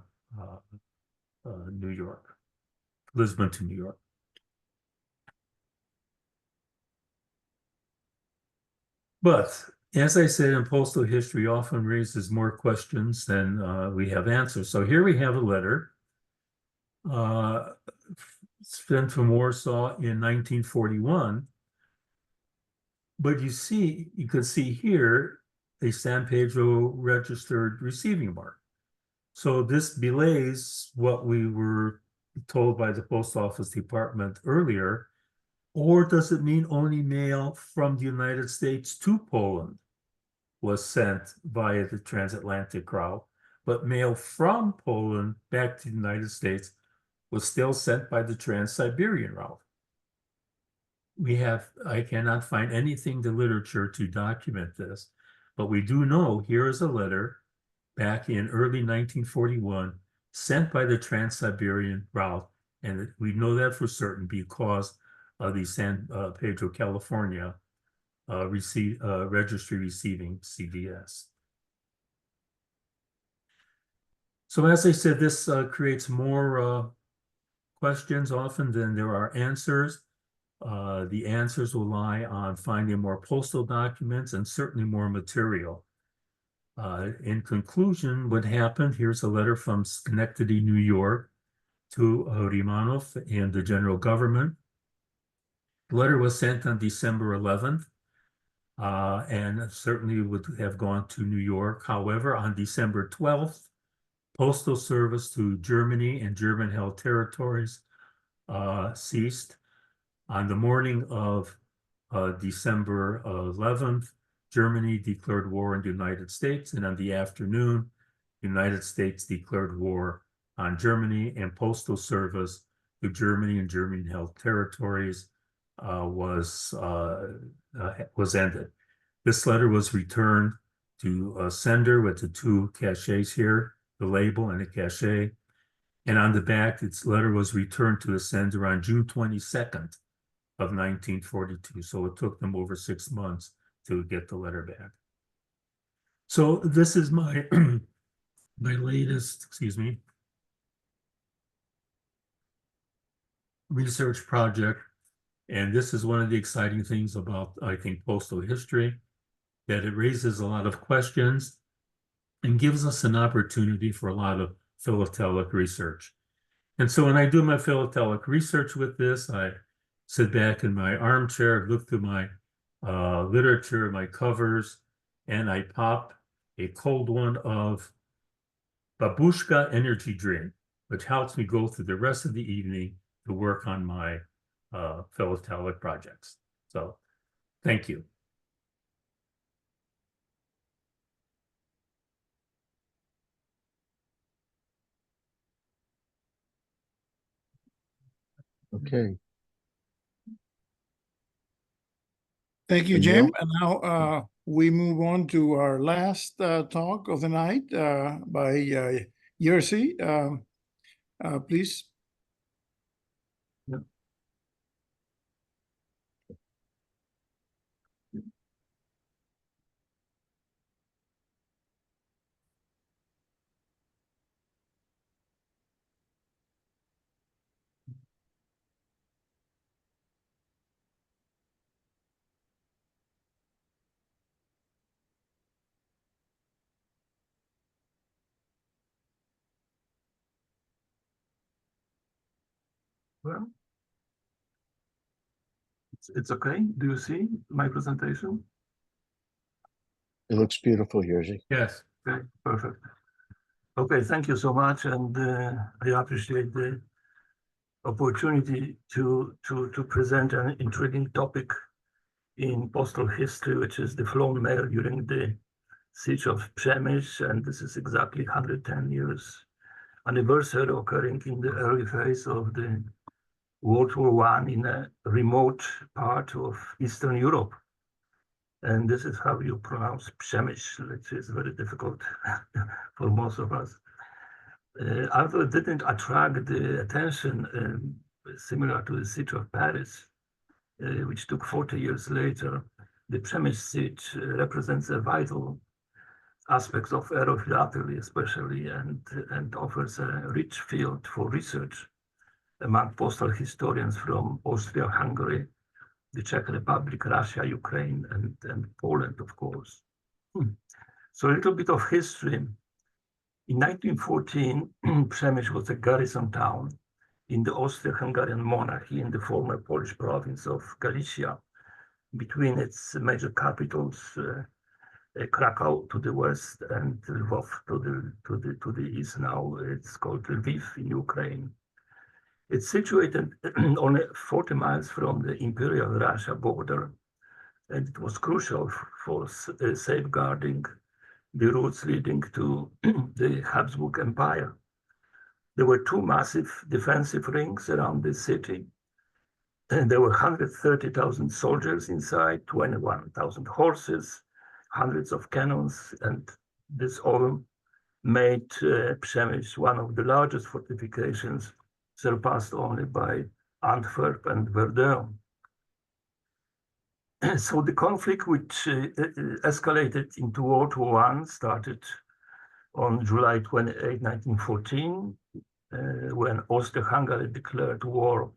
New York, Lisbon to New York. But as I said, in postal history often raises more questions than we have answers. So here we have a letter sent from Warsaw in 1941. But you could see here a San Pedro registered receiving mark. So this belays what we were told by the Post Office Department earlier. Or does it mean only mail from the United States to Poland was sent via the transatlantic route, but mail from Poland back to the United States was still sent by the Trans-Siberian route? I cannot find anything in the literature to document this, but we do know here is a letter back in early 1941 sent by the Trans-Siberian route, and we know that for certain because of the San Pedro, California registry receiving CVS. So as I said, this creates more questions often than there are answers. The answers will lie on finding more postal documents and certainly more material. In conclusion, what happened, here's a letter from Schenectady, New York to Rimanov and the general government. The letter was sent on December 11th and certainly would have gone to New York. However, on December 12th, postal service to Germany and German-held territories ceased. On the morning of December 11th, Germany declared war on the United States, and on the afternoon, the United States declared war on Germany, and postal service to Germany and German-held territories was ended. This letter was returned to a sender with the two cachets here, the label and the cachet, and on the back, its letter was returned to the sender on June 22nd. Of 1942. So it took them over 6 months to get the letter back. So this is my my latest, research project. And this is one of the exciting things about, I think, postal history, that it raises a lot of questions and gives us an opportunity for a lot of philatelic research. And so when I do my philatelic research with this, I sit back in my armchair, look through my literature, my covers, and I pop a cold one of Babushka Energy Drink, which helps me go through the rest of the evening to work on my philatelic projects. So, thank you. Okay, Thank you, Emil? Jim. And now we move on to our last talk of the night by Jerzy. Please. Well, it's okay. Do you see my presentation? It looks beautiful, Jerzy. Yes. Okay, perfect. Okay, thank you so much, and I appreciate the opportunity to present an intriguing topic in postal history, which is the flown mail during the siege of Przemysl, and this is exactly 110 years anniversary occurring in the early phase of the World War I in a remote part of Eastern Europe. And this is how you pronounce Przemysl, which is very difficult for most of us. Although it didn't attract the attention similar to the siege of Paris, which took 40 years later, the Przemysl siege represents a vital aspect of philately especially, and offers a rich field for research among postal historians from Austria-Hungary, the Czech Republic, Russia, Ukraine, and Poland, of course. So a little bit of history. In 1914, Przemysl was a garrison town in the Austro-Hungarian monarchy in the former Polish province of Galicia, between its major capitals, Krakow to the west and Lvov to the east. Now it's called Lviv in Ukraine. It's situated only 40 miles from the Imperial Russia border, and it was crucial for safeguarding the routes leading to the Habsburg Empire. There were two massive defensive rings around the city, and there were 130,000 soldiers inside, 21,000 horses, hundreds of cannons, and this all made Przemysl one of the largest fortifications, surpassed only by Antwerp and Verdun. So the conflict, which escalated into World War I, started on July 28, 1914, when Austria-Hungary declared war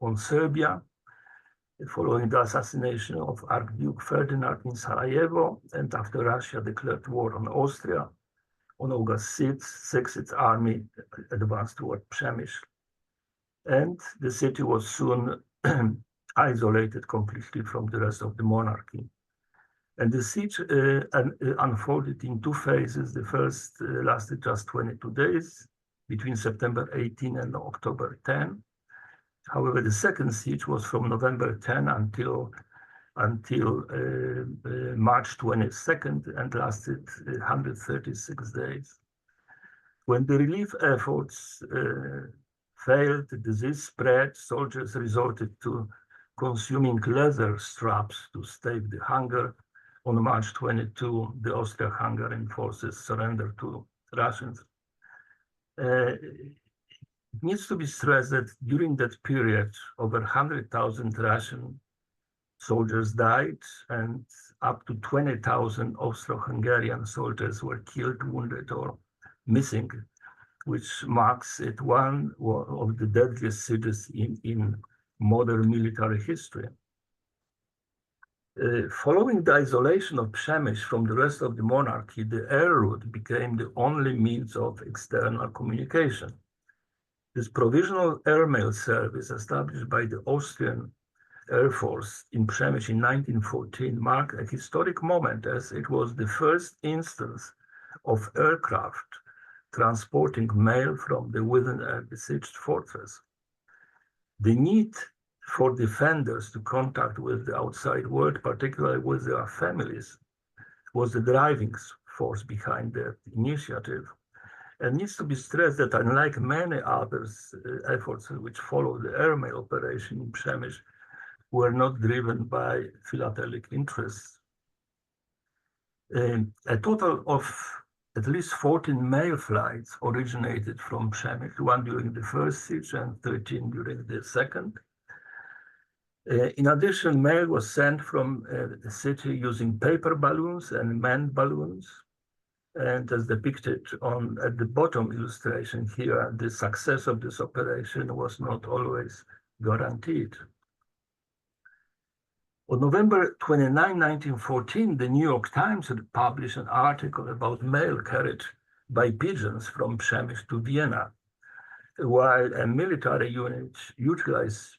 on Serbia, following the assassination of Archduke Ferdinand in Sarajevo, and after Russia declared war on Austria. On August 6, its army advanced toward Przemysl, and the city was soon isolated completely from the rest of the monarchy. And the siege unfolded in two phases. The first lasted just 22 days, between September 18 and October 10. However, the second siege was from November 10 until March 22nd and lasted 136 days. When the relief efforts failed, the disease spread, soldiers resorted to consuming leather straps to stave the hunger. On March 22, the Austro-Hungarian forces surrendered to Russians. It needs to be stressed that during that period, over 100,000 Russian soldiers died, and up to 20,000 Austro-Hungarian soldiers were killed, wounded, or missing, which makes it one of the deadliest sieges in modern military history. Following the isolation of Przemysl from the rest of the monarchy, the air route became the only means of external communication. This provisional airmail service established by the Austrian Air Force in Przemysl in 1914 marked a historic moment, as it was the first instance of aircraft transporting mail from within a besieged fortress. The need for defenders to contact with the outside world, particularly with their families, was the driving force behind that initiative. And needs to be stressed that unlike many others efforts which followed the airmail operation in Przemysl, were not driven by philatelic interests. A total of at least 14 mail flights originated from Przemysl, one during the first siege and 13 during the second. In addition, mail was sent from the city using paper balloons and manned balloons. And as depicted at the bottom illustration here, the success of this operation was not always guaranteed. On November 29, 1914, the New York Times had published an article about mail carried by pigeons from Przemysl to Vienna, while a military unit utilized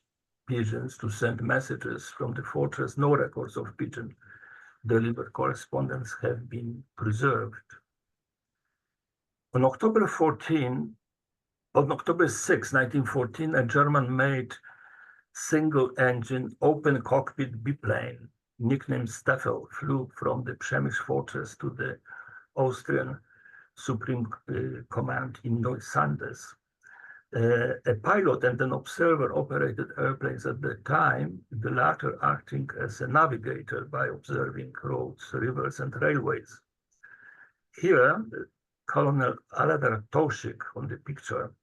pigeons to send messages from the fortress. No records of pigeon delivered correspondence have been preserved. On October 6, 1914, a German-made single-engine open cockpit biplane, nicknamed Staffel, flew from the Przemysl fortress to the Austrian Supreme Command in Neusandes. A pilot and an observer operated airplanes at the time, the latter acting as a navigator by observing roads, rivers, and railways. Here, Colonel Aladar Toshik on the picture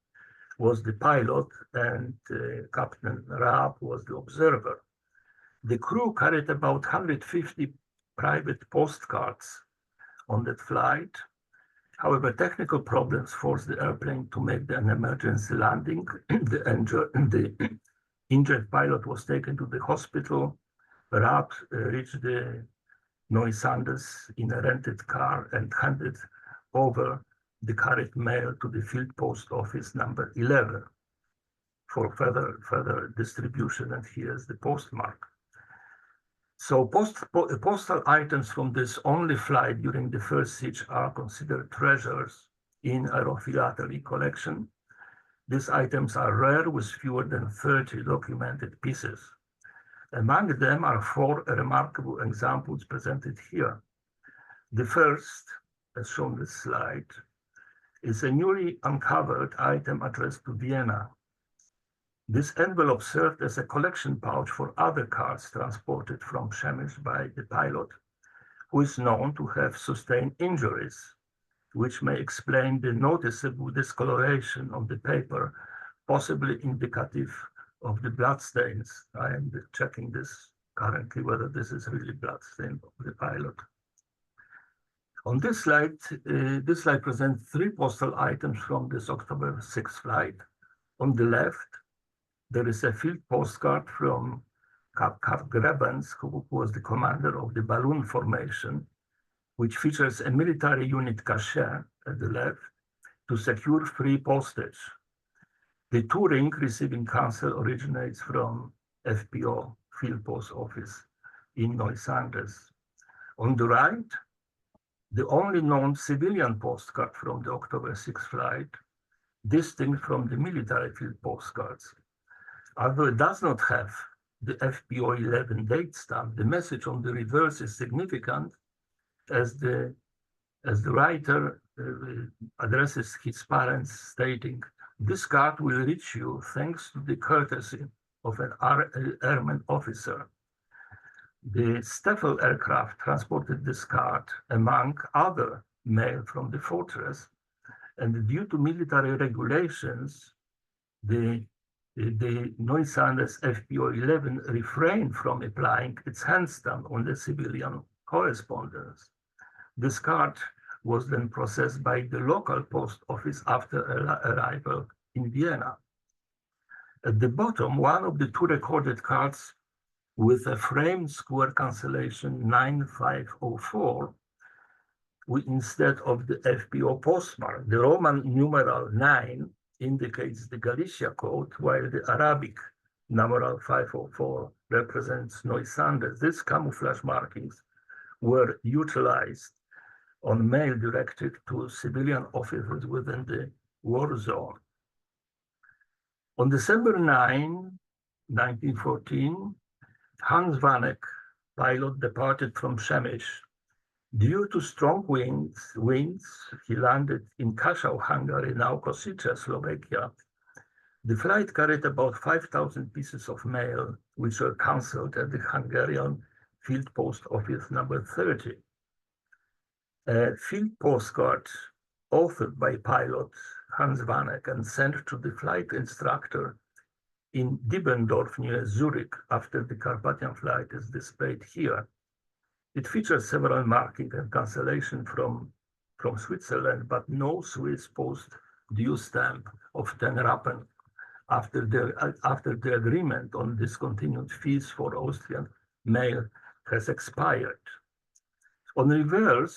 was the pilot and Captain Raab was the observer. The crew carried about 150 private postcards on that flight. However, technical problems forced the airplane to make an emergency landing. The injured pilot was taken to the hospital. Raab reached the Neusandes in a rented car and handed over the carried mail to the field post office number 11 for further distribution, and here's the postmark. So postal items from this only flight during the first siege are considered treasures in a philately collection. These items are rare, with fewer than 30 documented pieces. Among them are 4 remarkable examples presented here. The first, as shown in this slide, is a newly uncovered item addressed to Vienna. This envelope served as a collection pouch for other cards transported from Przemysl by the pilot, who is known to have sustained injuries, which may explain the noticeable discoloration of the paper, possibly indicative of the bloodstains. I am checking this currently, whether this is really bloodstain of the pilot. On this slide presents 3 postal items from this October 6 flight. On the left, there is a field postcard from Cap Grebens, who was the commander of the balloon formation, which features a military unit cachet at the left to secure free postage. The touring receiving council originates from FPO, Field Post Office in Neusandes. On the right, the only known civilian postcard from the October 6 flight, distinct from the military field postcards. Although it does not have the FPO 11 date stamp, the message on the reverse is significant, as the writer addresses his parents, stating, "This card will reach you thanks to the courtesy of an airman officer." The Staffel aircraft transported this card among other mail from the fortress, and due to military regulations, the Neusandes FPO 11 refrained from applying its hand stamp on the civilian correspondence. This card was then processed by the local post office after arrival in Vienna. At the bottom, one of the 2 recorded cards with a framed square cancellation 9504, instead of the FPO postmark. The Roman numeral 9 indicates the Galicia code, while the Arabic numeral 504 represents Neusandes. These camouflage markings were utilized on mail directed to civilian officers within the war zone. On December 9, 1914, Hans Vanek, pilot, departed from Przemysl Due to strong winds, he landed in Kaszał, Hungary, now Košice, Slovakia. The flight carried about 5,000 pieces of mail, which were cancelled at the Hungarian Field Post Office number 30. A field postcard authored by pilot Hans Vanek and sent to the flight instructor in Diebendorf near Zurich after the Carpathian flight is displayed here. It features several marking and cancellation from Switzerland, but no Swiss post due stamp of 10 Rappen after the agreement on discontinued fees for Austrian mail has expired. On reverse,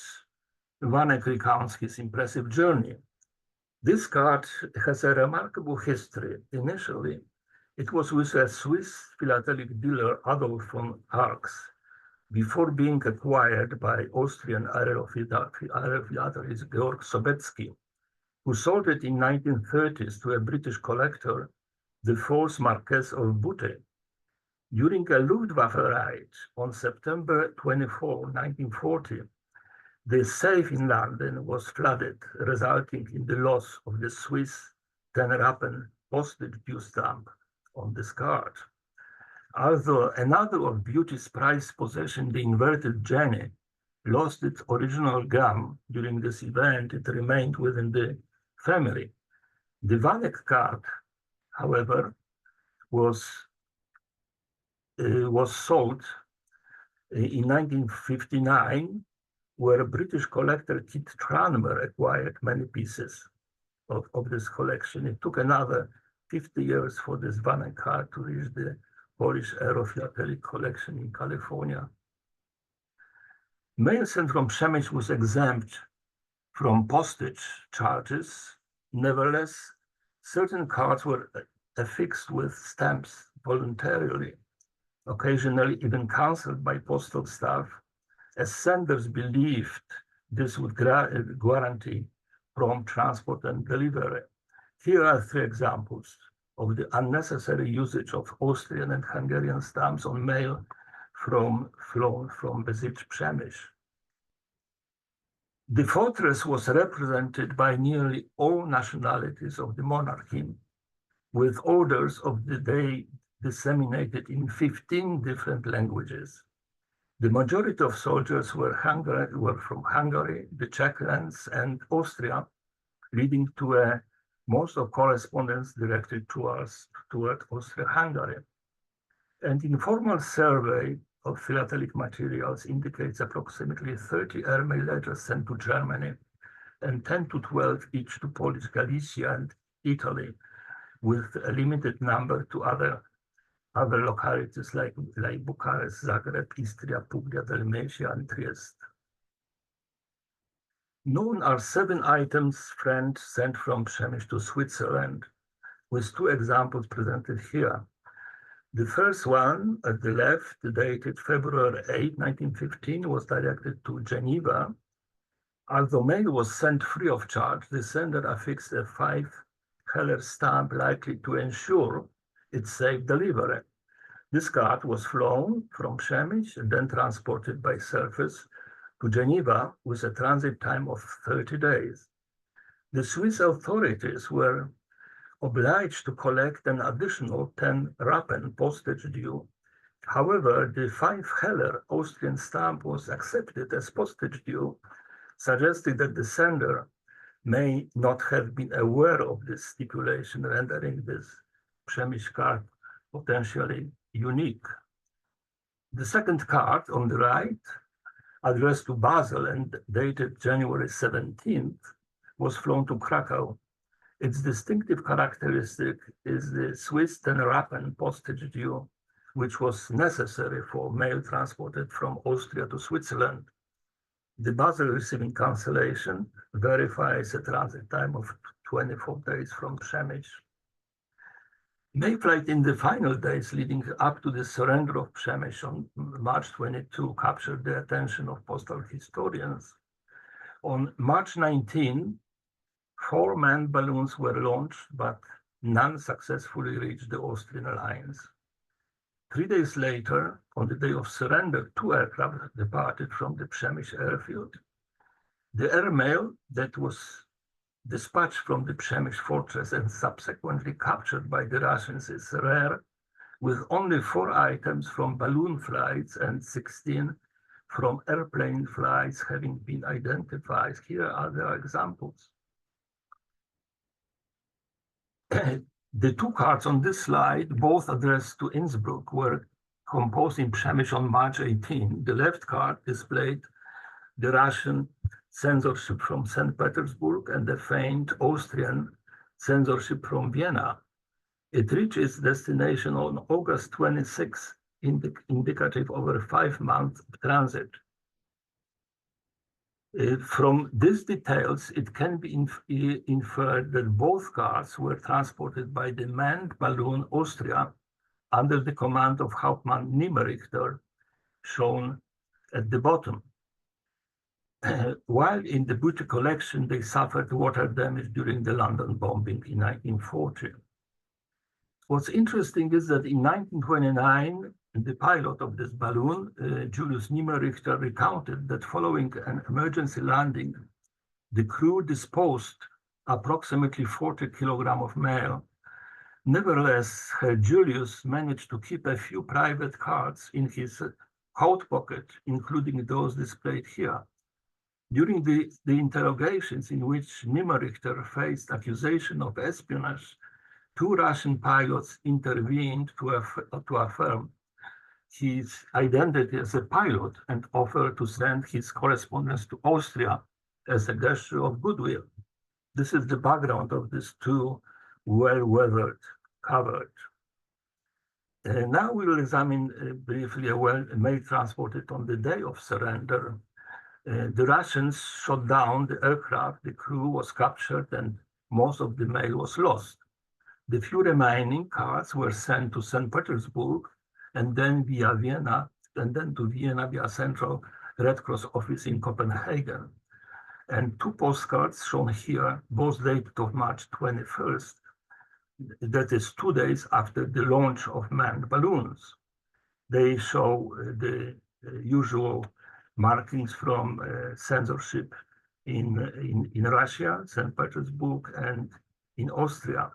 Vanek recounts his impressive journey. This card has a remarkable history. Initially, it was with a Swiss philatelic dealer Adolf von Arx, before being acquired by Austrian aerophilatelist Georg Sobecki, who sold it in 1930s to a British collector, the 4th Marquess of Butte. During a Luftwaffe raid on September 24, 1940, the safe in London was flooded, resulting in the loss of the Swiss 10 Rappen postage due stamp on this card. Although another of Beauty's prized possession, the inverted Jenny, lost its original gum during this event, it remained within the family. The Vanek card, however, was sold in 1959, where a British collector, Kit Tranmer, acquired many pieces of this collection. It took another 50 years for this Vanek card to reach the Polish aerophilatelic collection in California. Mail sent from Przemysl was exempt from postage charges. Nevertheless, certain cards were affixed with stamps voluntarily, occasionally even cancelled by postal staff, as senders believed this would guarantee prompt transport and delivery. Here are 3 examples of the unnecessary usage of Austrian and Hungarian stamps on mail flown from Bezich Przemysl. The fortress was represented by nearly all nationalities of the monarchy, with orders of the day disseminated in 15 different languages. The majority of soldiers were from Hungary, the Czech lands, and Austria, leading to most of correspondence directed toward Austria-Hungary. An informal survey of philatelic materials indicates approximately 30 airmail letters sent to Germany and 10 to 12 each to Polish Galicia and Italy, with a limited number to other localities like Bucharest, Zagreb, Istria, Puglia, Dalmatia, and Trieste. Known are 7 items sent from Przemysl to Switzerland, with 2 examples presented here. The first one at the left, dated February 8, 1915, was directed to Geneva. Although mail was sent free of charge, the sender affixed a 5 Heller stamp likely to ensure its safe delivery. This card was flown from Przemysl and then transported by surface to Geneva with a transit time of 30 days. The Swiss authorities were obliged to collect an additional 10 Rappen postage due. However, the 5 Heller Austrian stamp was accepted as postage due, suggesting that the sender may not have been aware of this stipulation, rendering this Przemysl card potentially unique. The second card on the right, addressed to Basel and dated January 17th, was flown to Krakow. Its distinctive characteristic is the Swiss 10 Rappen postage due, which was necessary for mail transported from Austria to Switzerland. The Basel receiving cancellation verifies a transit time of 24 days from Przemysl. Mail flight in the final days leading up to the surrender of Przemysl on March 22 captured the attention of postal historians. On March 19, 4 manned balloons were launched, but none successfully reached the Austrian lines. 3 days later, on the day of surrender, 2 aircraft departed from the Przemysl airfield. The airmail that was dispatched from the Przemysl fortress and subsequently captured by the Russians is rare, with only 4 items from balloon flights and 16 from airplane flights having been identified. Here are the examples. The 2 cards on this slide, both addressed to Innsbruck, were composed in Przemysl on March 18. The left card displayed the Russian censorship from St. Petersburg and the faint Austrian censorship from Vienna. It reached its destination on August 26, indicative of a 5-month transit. From these details, it can be inferred that both cars were transported by the manned balloon Austria under the command of Hauptmann Niemerichter, shown at the bottom. While in the booty collection, they suffered water damage during the London bombing in 1940. What's interesting is that in 1929, the pilot of this balloon, Julius Niemerichter, recounted that following an emergency landing, the crew disposed approximately 40 kilograms of mail. Nevertheless, Julius managed to keep a few private cards in his coat pocket, including those displayed here. During the interrogations in which Niemerichter faced accusation of espionage, 2 Russian pilots intervened to affirm his identity as a pilot and offered to send his correspondence to Austria as a gesture of goodwill. This is the background of these 2 well-weathered covers. Now we will examine briefly a mail transported on the day of surrender. The Russians shot down the aircraft, the crew was captured, and most of the mail was lost. The few remaining cards were sent to St. Petersburg and then via Vienna, and then to Vienna via Central Red Cross office in Copenhagen. And 2 postcards shown here, both dated of March 21st, that is 2 days after the launch of manned balloons. They show the usual markings from censorship in Russia, St. Petersburg, and in Austria.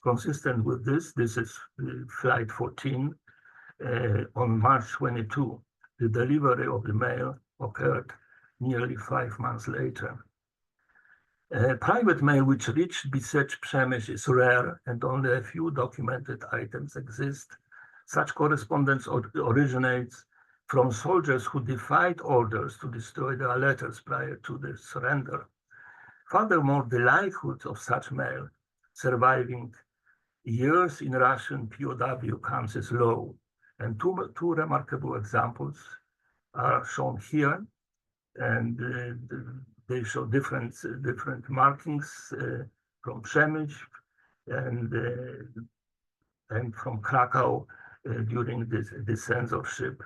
Consistent with this is flight 14 on March 22. The delivery of the mail occurred nearly 5 months later. Private mail which reached Bicech Przemysl is rare, and only a few documented items exist. Such correspondence originates from soldiers who defied orders to destroy their letters prior to the surrender. Furthermore, the likelihood of such mail surviving years in Russian POW camps is low, and two remarkable examples are shown here, and they show different markings from Przemysl and from Krakow during the censorship.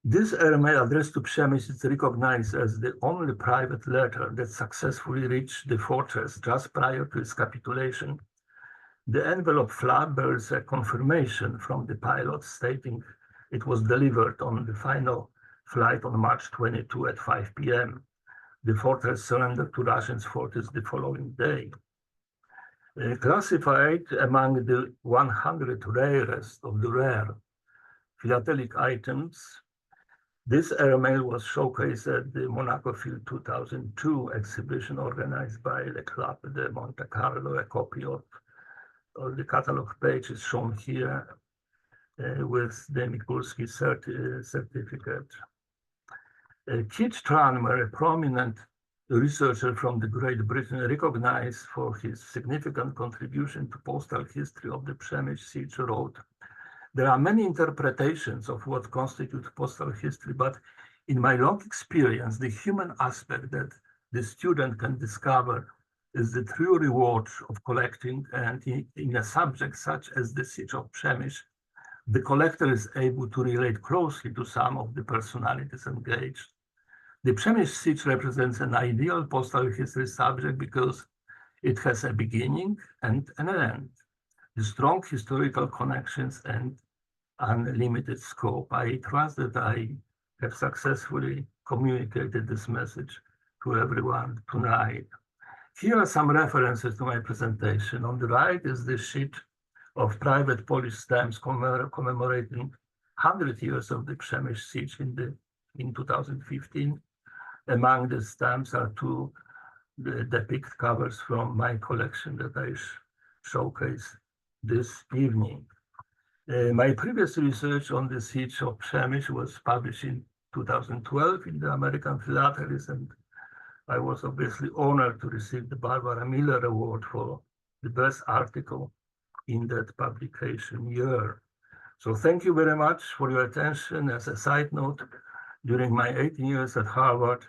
This airmail addressed to Przemysl is recognized as the only private letter that successfully reached the fortress just prior to its capitulation. The envelope flap bears a confirmation from the pilot stating it was delivered on the final flight on March 22 at 5 p.m. The fortress surrendered to Russian forces the following day. Classified among the 100 rarest of the rare philatelic items, this airmail was showcased at the Monaco Field 2002 exhibition organized by the Club de Monte Carlo. A copy of the catalog page is shown here with the Mikulski certificate. Keith Tranmer, a prominent researcher from the Great Britain, recognized for his significant contribution to postal history of the Przemysl siege, wrote, "There are many interpretations of what constitutes postal history, but in my long experience, the human aspect that the student can discover is the true reward of collecting, and in a subject such as the siege of Przemysl, the collector is able to relate closely to some of the personalities engaged. The Przemysl siege represents an ideal postal history subject because it has a beginning and an end. strong historical connections and unlimited scope. I trust that I have successfully communicated this message to everyone tonight. Here are some references to my presentation. On the right is the sheet of private Polish stamps commemorating 100 years of the Przemysl siege in 2015. Among the stamps are two depict covers from my collection that I showcase this evening. My previous research on the siege of Przemysl was published in 2012 in the American Philatelists, and I was obviously honored to receive the Barbara Miller Award for the best article in that publication year. So thank you very much for your attention. As a side note, during my 18 years at Harvard,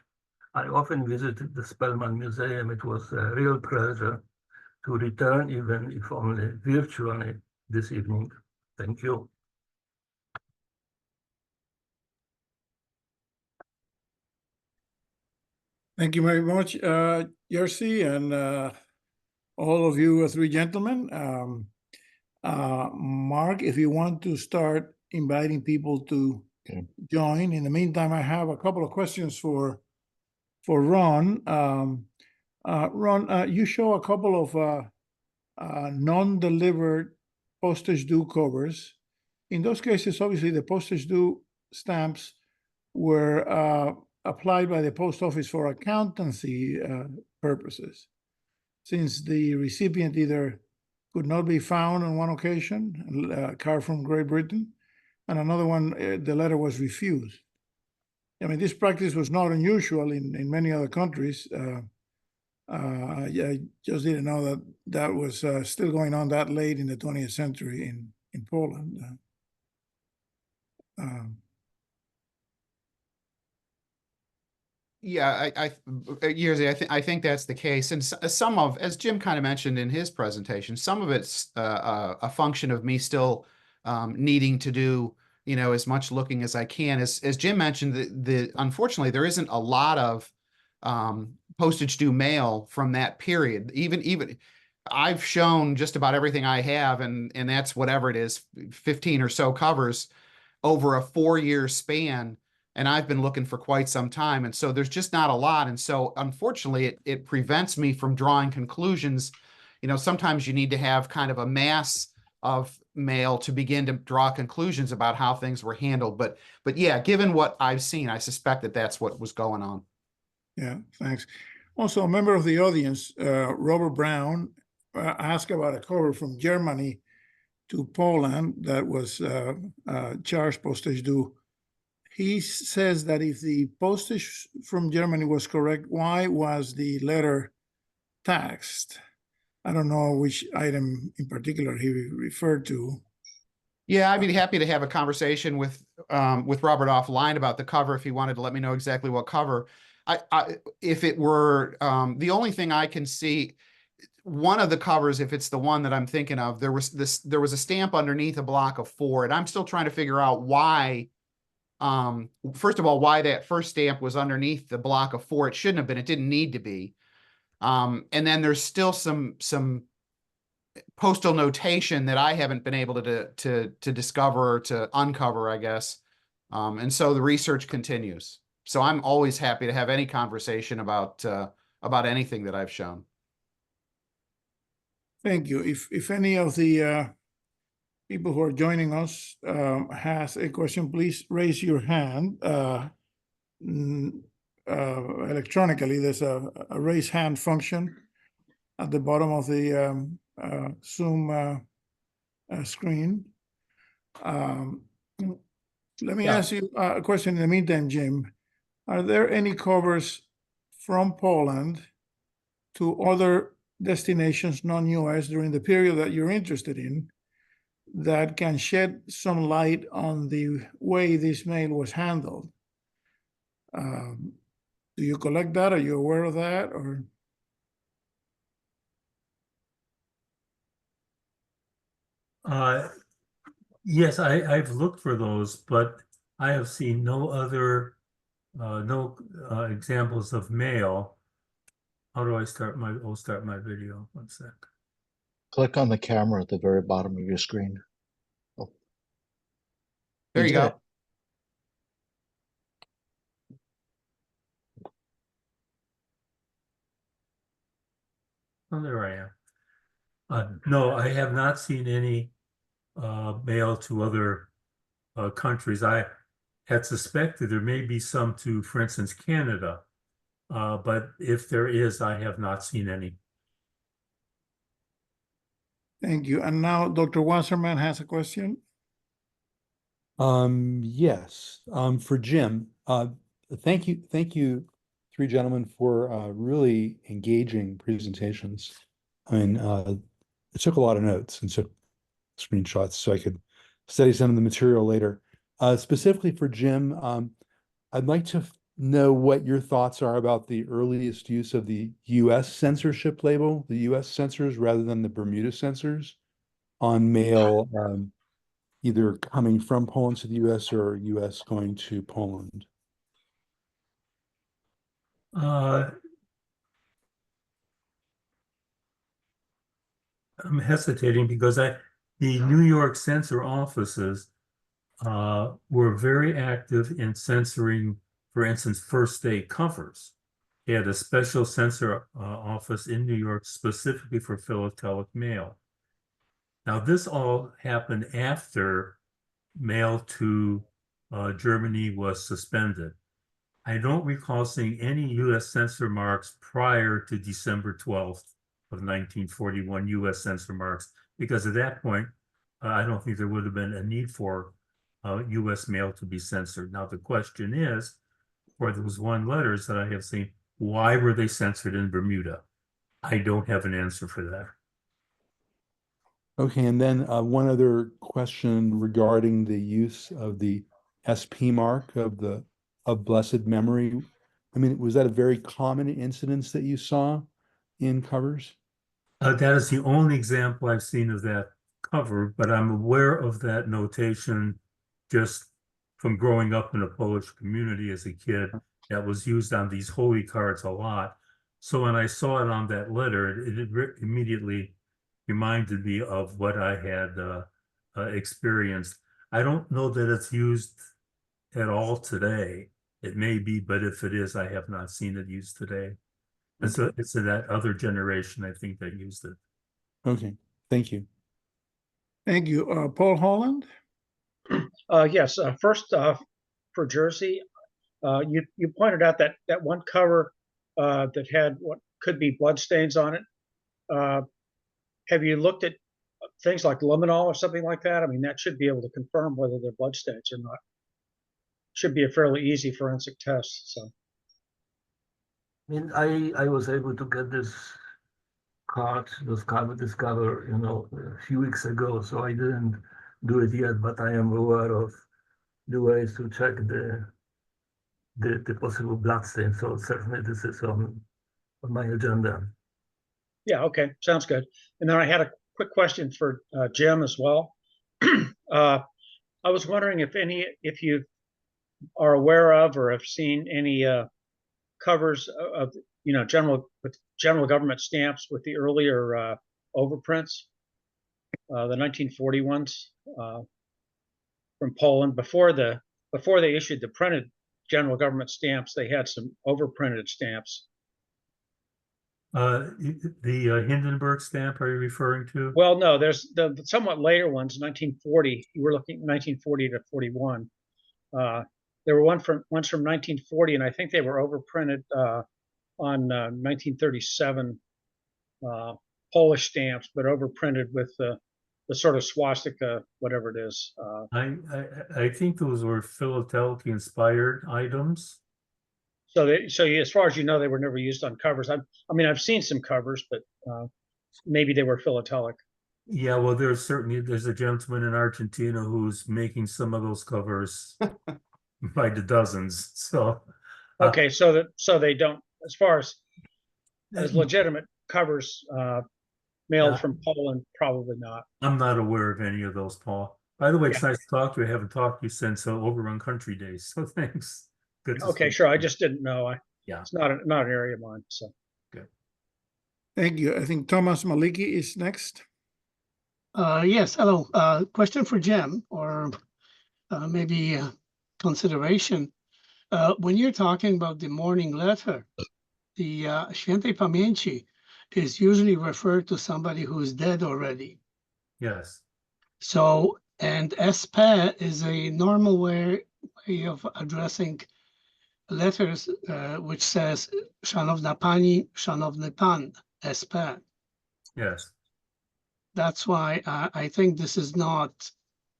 I often visited the Spellman Museum. It was a real pleasure to return, even if only virtually, this evening. Thank you. Thank you very much, Jerzy, and all of you three gentlemen. Mark, if you want to start inviting people to join. In the meantime, I have a couple of questions for Ron. Ron, you show a couple of non-delivered postage due covers. In those cases, obviously, the postage due stamps were applied by the post office for accountancy purposes, since the recipient either could not be found on one occasion, a card from Great Britain, and another one, the letter was refused. I mean, this practice was not unusual in many other countries. I just didn't know that that was still going on that late in the 20th century in Poland. Yeah, Jerzy, I think that's the case, and some of, as Jim kind of mentioned in his presentation, some of it's a function of me still needing to do, as much looking as I can. As Jim mentioned, unfortunately there isn't a lot of postage due mail from that period. Even I've shown just about everything I have, and that's whatever it is, 15 or so covers over a 4-year span. And I've been looking for quite some time. And so there's just not a lot. And so unfortunately, it prevents me from drawing conclusions. Sometimes you need to have kind of a mass of mail to begin to draw conclusions about how things were handled. But yeah, given what I've seen, I suspect that that's what was going on. Yeah, thanks. Also, a member of the audience, Robert Brown, asked about a cover from Germany to Poland that was charged postage due. He says that if the postage from Germany was correct, why was the letter taxed? I don't know which item in particular he referred to. Yeah, I'd be happy to have a conversation with Robert offline about the cover if he wanted to let me know exactly what cover. If it were the only thing I can see, one of the covers, if it's the one that I'm thinking of, there was a stamp underneath a block of 4, and I'm still trying to figure out why. First of all, why that first stamp was underneath the block of 4. It shouldn't have been. It didn't need to be. And then there's still some postal notation that I haven't been able to discover or to uncover, I guess. And so the research continues. So I'm always happy to have any conversation about anything that I've shown. Thank you. If any of the people who are joining us has a question, please raise your hand electronically. There's a raise hand function at the bottom of the Zoom screen. Let me ask you a question in the meantime, Jim. Are there any covers from Poland to other destinations, non-US, during the period that you're interested in, that can shed some light on the way this mail was handled? Do you collect that? Are you aware of that? Or yes, I've looked for those, but I have seen no other examples of mail. How do I start I'll start my video. 1 sec. Click on the camera at the very bottom of your screen. Oh. There you did go. it. Oh, there I am. No, I have not seen any mail to other countries. I had suspected there may be some to, for instance, Canada. But if there is, I have not seen any. Thank you. And now Dr. Wasserman has a question. Yes, for Jim, thank you, three gentlemen, for really engaging presentations. I mean, I took a lot of notes and took screenshots so I could study some of the material later. Specifically for Jim, I'd like to know what your thoughts are about the earliest use of the U.S. censorship label, the U.S. censors rather than the Bermuda censors on mail, either coming from Poland to the U.S. or U.S. going to Poland. I'm hesitating because the New York censor offices were very active in censoring, for instance, first day covers. They had a special censor office in New York specifically for philatelic mail. Now, this all happened after mail to Germany was suspended. I don't recall seeing any U.S. censor marks prior to December 12th of 1941, U.S. censor marks, because at that point, I don't think there would have been a need for U.S. mail to be censored. Now, the question is, for those one letters that I have seen, why were they censored in Bermuda? I don't have an answer for that. Okay, and then one other question regarding the use of the SP mark of blessed memory. I mean, was that a very common incidence that you saw in covers? That is the only example I've seen of that cover, but I'm aware of that notation just from growing up in a Polish community as a kid. That was used on these holy cards a lot. So when I saw it on that letter, it immediately reminded me of what I had experienced. I don't know that it's used at all today. It may be, but if it is, I have not seen it used today. It's that other generation, I think, that used it. Okay, thank you. Thank you. Paul Holland? Yes, first for Jerzy, you pointed out that one cover that had what could be bloodstains on it. Have you looked at things like luminol or something like that? I mean, that should be able to confirm whether they're bloodstains or not. Should be a fairly easy forensic test. So, I mean, I was able to get this cover, you know, a few weeks ago, so I didn't do it yet, but I am aware of the ways to check the possible bloodstain. So certainly this is on my agenda. yeah, okay, sounds good. And then I had a quick question for Jim as well. I was wondering if you are aware of or have seen any covers of general government stamps with the earlier overprints, the 1940 ones from Poland. Before they issued the printed general government stamps, they had some overprinted stamps. The Hindenburg stamp, are you referring to? Well, no, there's the somewhat later ones, 1940. You were looking at 1940 to 41. There were ones from 1940, and I think they were overprinted on 1937 Polish stamps, but overprinted with the sort of swastika, whatever it is. I think those were philatelic inspired items. So as far as you know, they were never used on covers. I mean, I've seen some covers, but maybe they were philatelic. Yeah, well, there's a gentleman in Argentina who's making some of those covers by the dozens. So okay, so they don't, as far as legitimate covers mailed from Poland, probably not. I'm not aware of any of those, Paul. By the way, it's nice to talk to you. I haven't talked to you since Overrun Country Days. So thanks. Good to Okay, see sure. you. I just didn't know. Yeah. It's not an area of mine. So good. Thank you. I think Thomas Maliki is next. Yes, hello. Question for Jim, or maybe consideration. When you're talking about the morning letter, the Świętej Pamięci is usually referred to somebody who's dead already. Yes. So, and SP is a normal way of addressing letters, which says Szanowna Pani, Szanowny Pan, SP. Yes. That's why I think this is not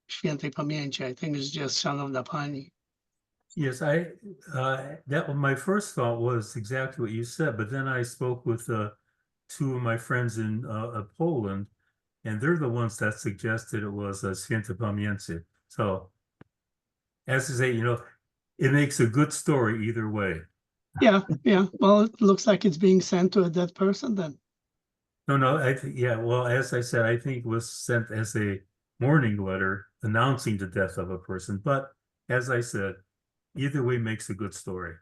Świętej Pamięci. I think it's just Szanowna Pani. Yes, that my first thought was exactly what you said, but then I spoke with two of my friends in Poland, and they're the ones that suggested it was Święte Pamięci. So, as I say, it makes a good story either way. Yeah. Well, it looks like it's being sent to a dead person then. No, well, as I said, I think it was sent as a mourning letter announcing the death of a person. But as I said, either way makes a good story.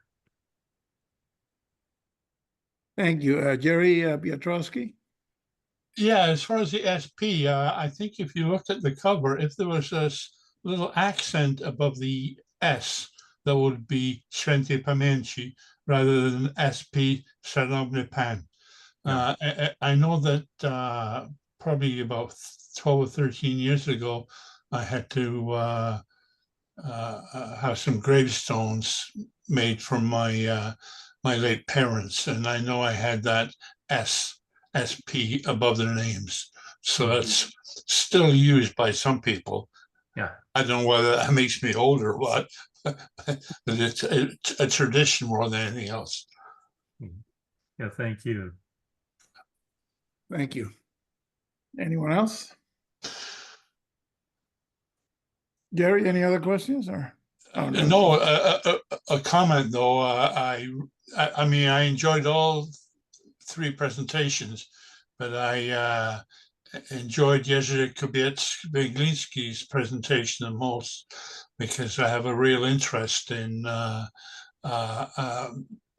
Thank you. Jerry Piotrowski? Yeah, as far as the SP, I think if you looked at the cover, if there was a little accent above the S, that would be Świętej Pamięci rather than SP Szanowny Pan. I know that probably about 12 or 13 years ago, I had to have some gravestones made from my my late parents, and I know I had that SP above their names. So that's still used by some people. Yeah. I don't know whether that makes me old or what, but it's a tradition more than anything else. Yeah, thank you. Thank you. Anyone else? Jerry, any other questions or? Oh, No, a comment though. I mean, I enjoyed all three presentations, but I enjoyed Jerzy Kupiec-Weglinski's presentation the most because I have a real interest in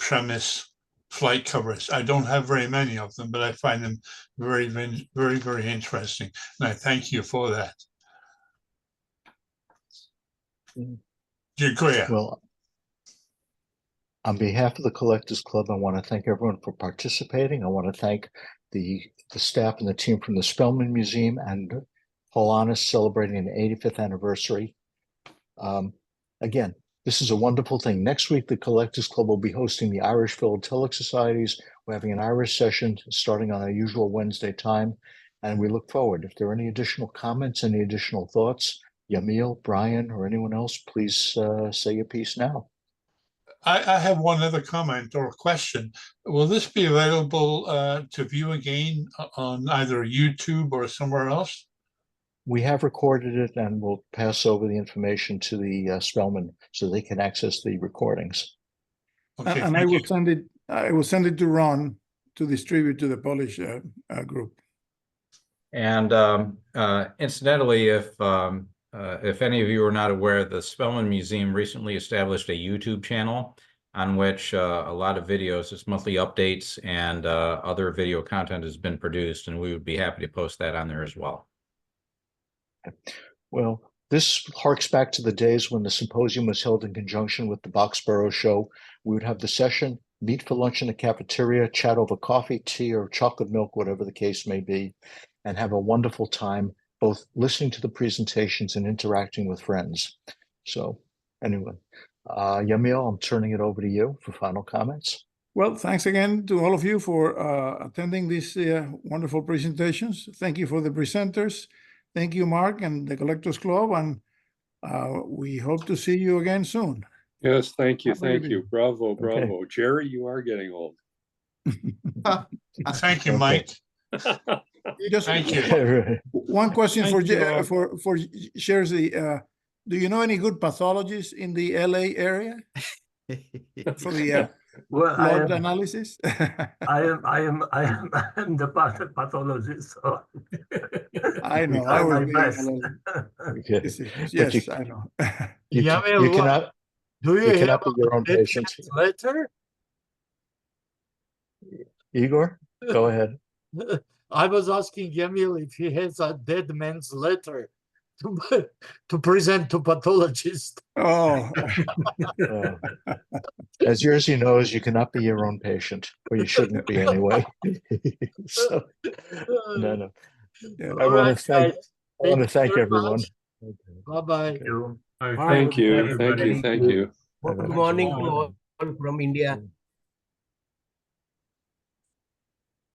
Przemysl flight covers. I don't have very many of them, but I find them very, very, very interesting. And I thank you for that. Dziękuję. Well, on behalf of the Collectors Club, I want to thank everyone for participating. I want to thank the staff and the team from the Spellman Museum and Polonus celebrating an 85th anniversary. Again, this is a wonderful thing. Next week, the Collectors Club will be hosting the Irish Philatelic Societies. We're having an Irish session starting on our usual Wednesday time, and we look forward. If there are any additional comments, any additional thoughts, Yamil, Brian, or anyone else, please say your piece now. I have one other comment or question. Will this be available to view again on either YouTube or somewhere else? We have recorded it and we'll pass over the information to the Spellman so they can access the recordings. Okay, and I will send it to Ron to distribute to the Polish group. And incidentally, if any of you are not aware, the Spellman Museum recently established a YouTube channel on which a lot of videos, its monthly updates and other video content has been produced, and we would be happy to post that on there as well. Well, this harks back to the days when the symposium was held in conjunction with the Boxborough show. We would have the session, meet for lunch in the cafeteria, chat over coffee, tea, or chocolate milk, whatever the case may be, and have a wonderful time, both listening to the presentations and interacting with friends. So anyway, Yamil, I'm turning it over to you for final comments. Well, thanks again to all of you for attending these wonderful presentations. Thank you for the presenters. Thank you, Mark, and the Collectors Club, and we hope to see you again soon. Yes, thank you, Have a good thank you. evening. Bravo, bravo. Okay. Jerry, you are getting old. Thank you, Mike. Just Thank you. one question Thank for you, for Jerzy. Do you know any good pathologists in the LA area for the Well, blood analysis? I am the pathologist. So I know. I I my was best. Okay. Yes, I know. You cannot, Do you you cannot have be your own a patient. letter? Igor, go ahead. I was asking Emil if he has a dead man's letter to present to pathologist. Oh, As Jerzy knows, you cannot be your own patient, or you shouldn't be anyway. So, no. yeah. I want to guys. thank very everyone. much. Bye-bye. All right, Thank you, thank everybody. you, thank you. Have a Good nice morning to day. all from India.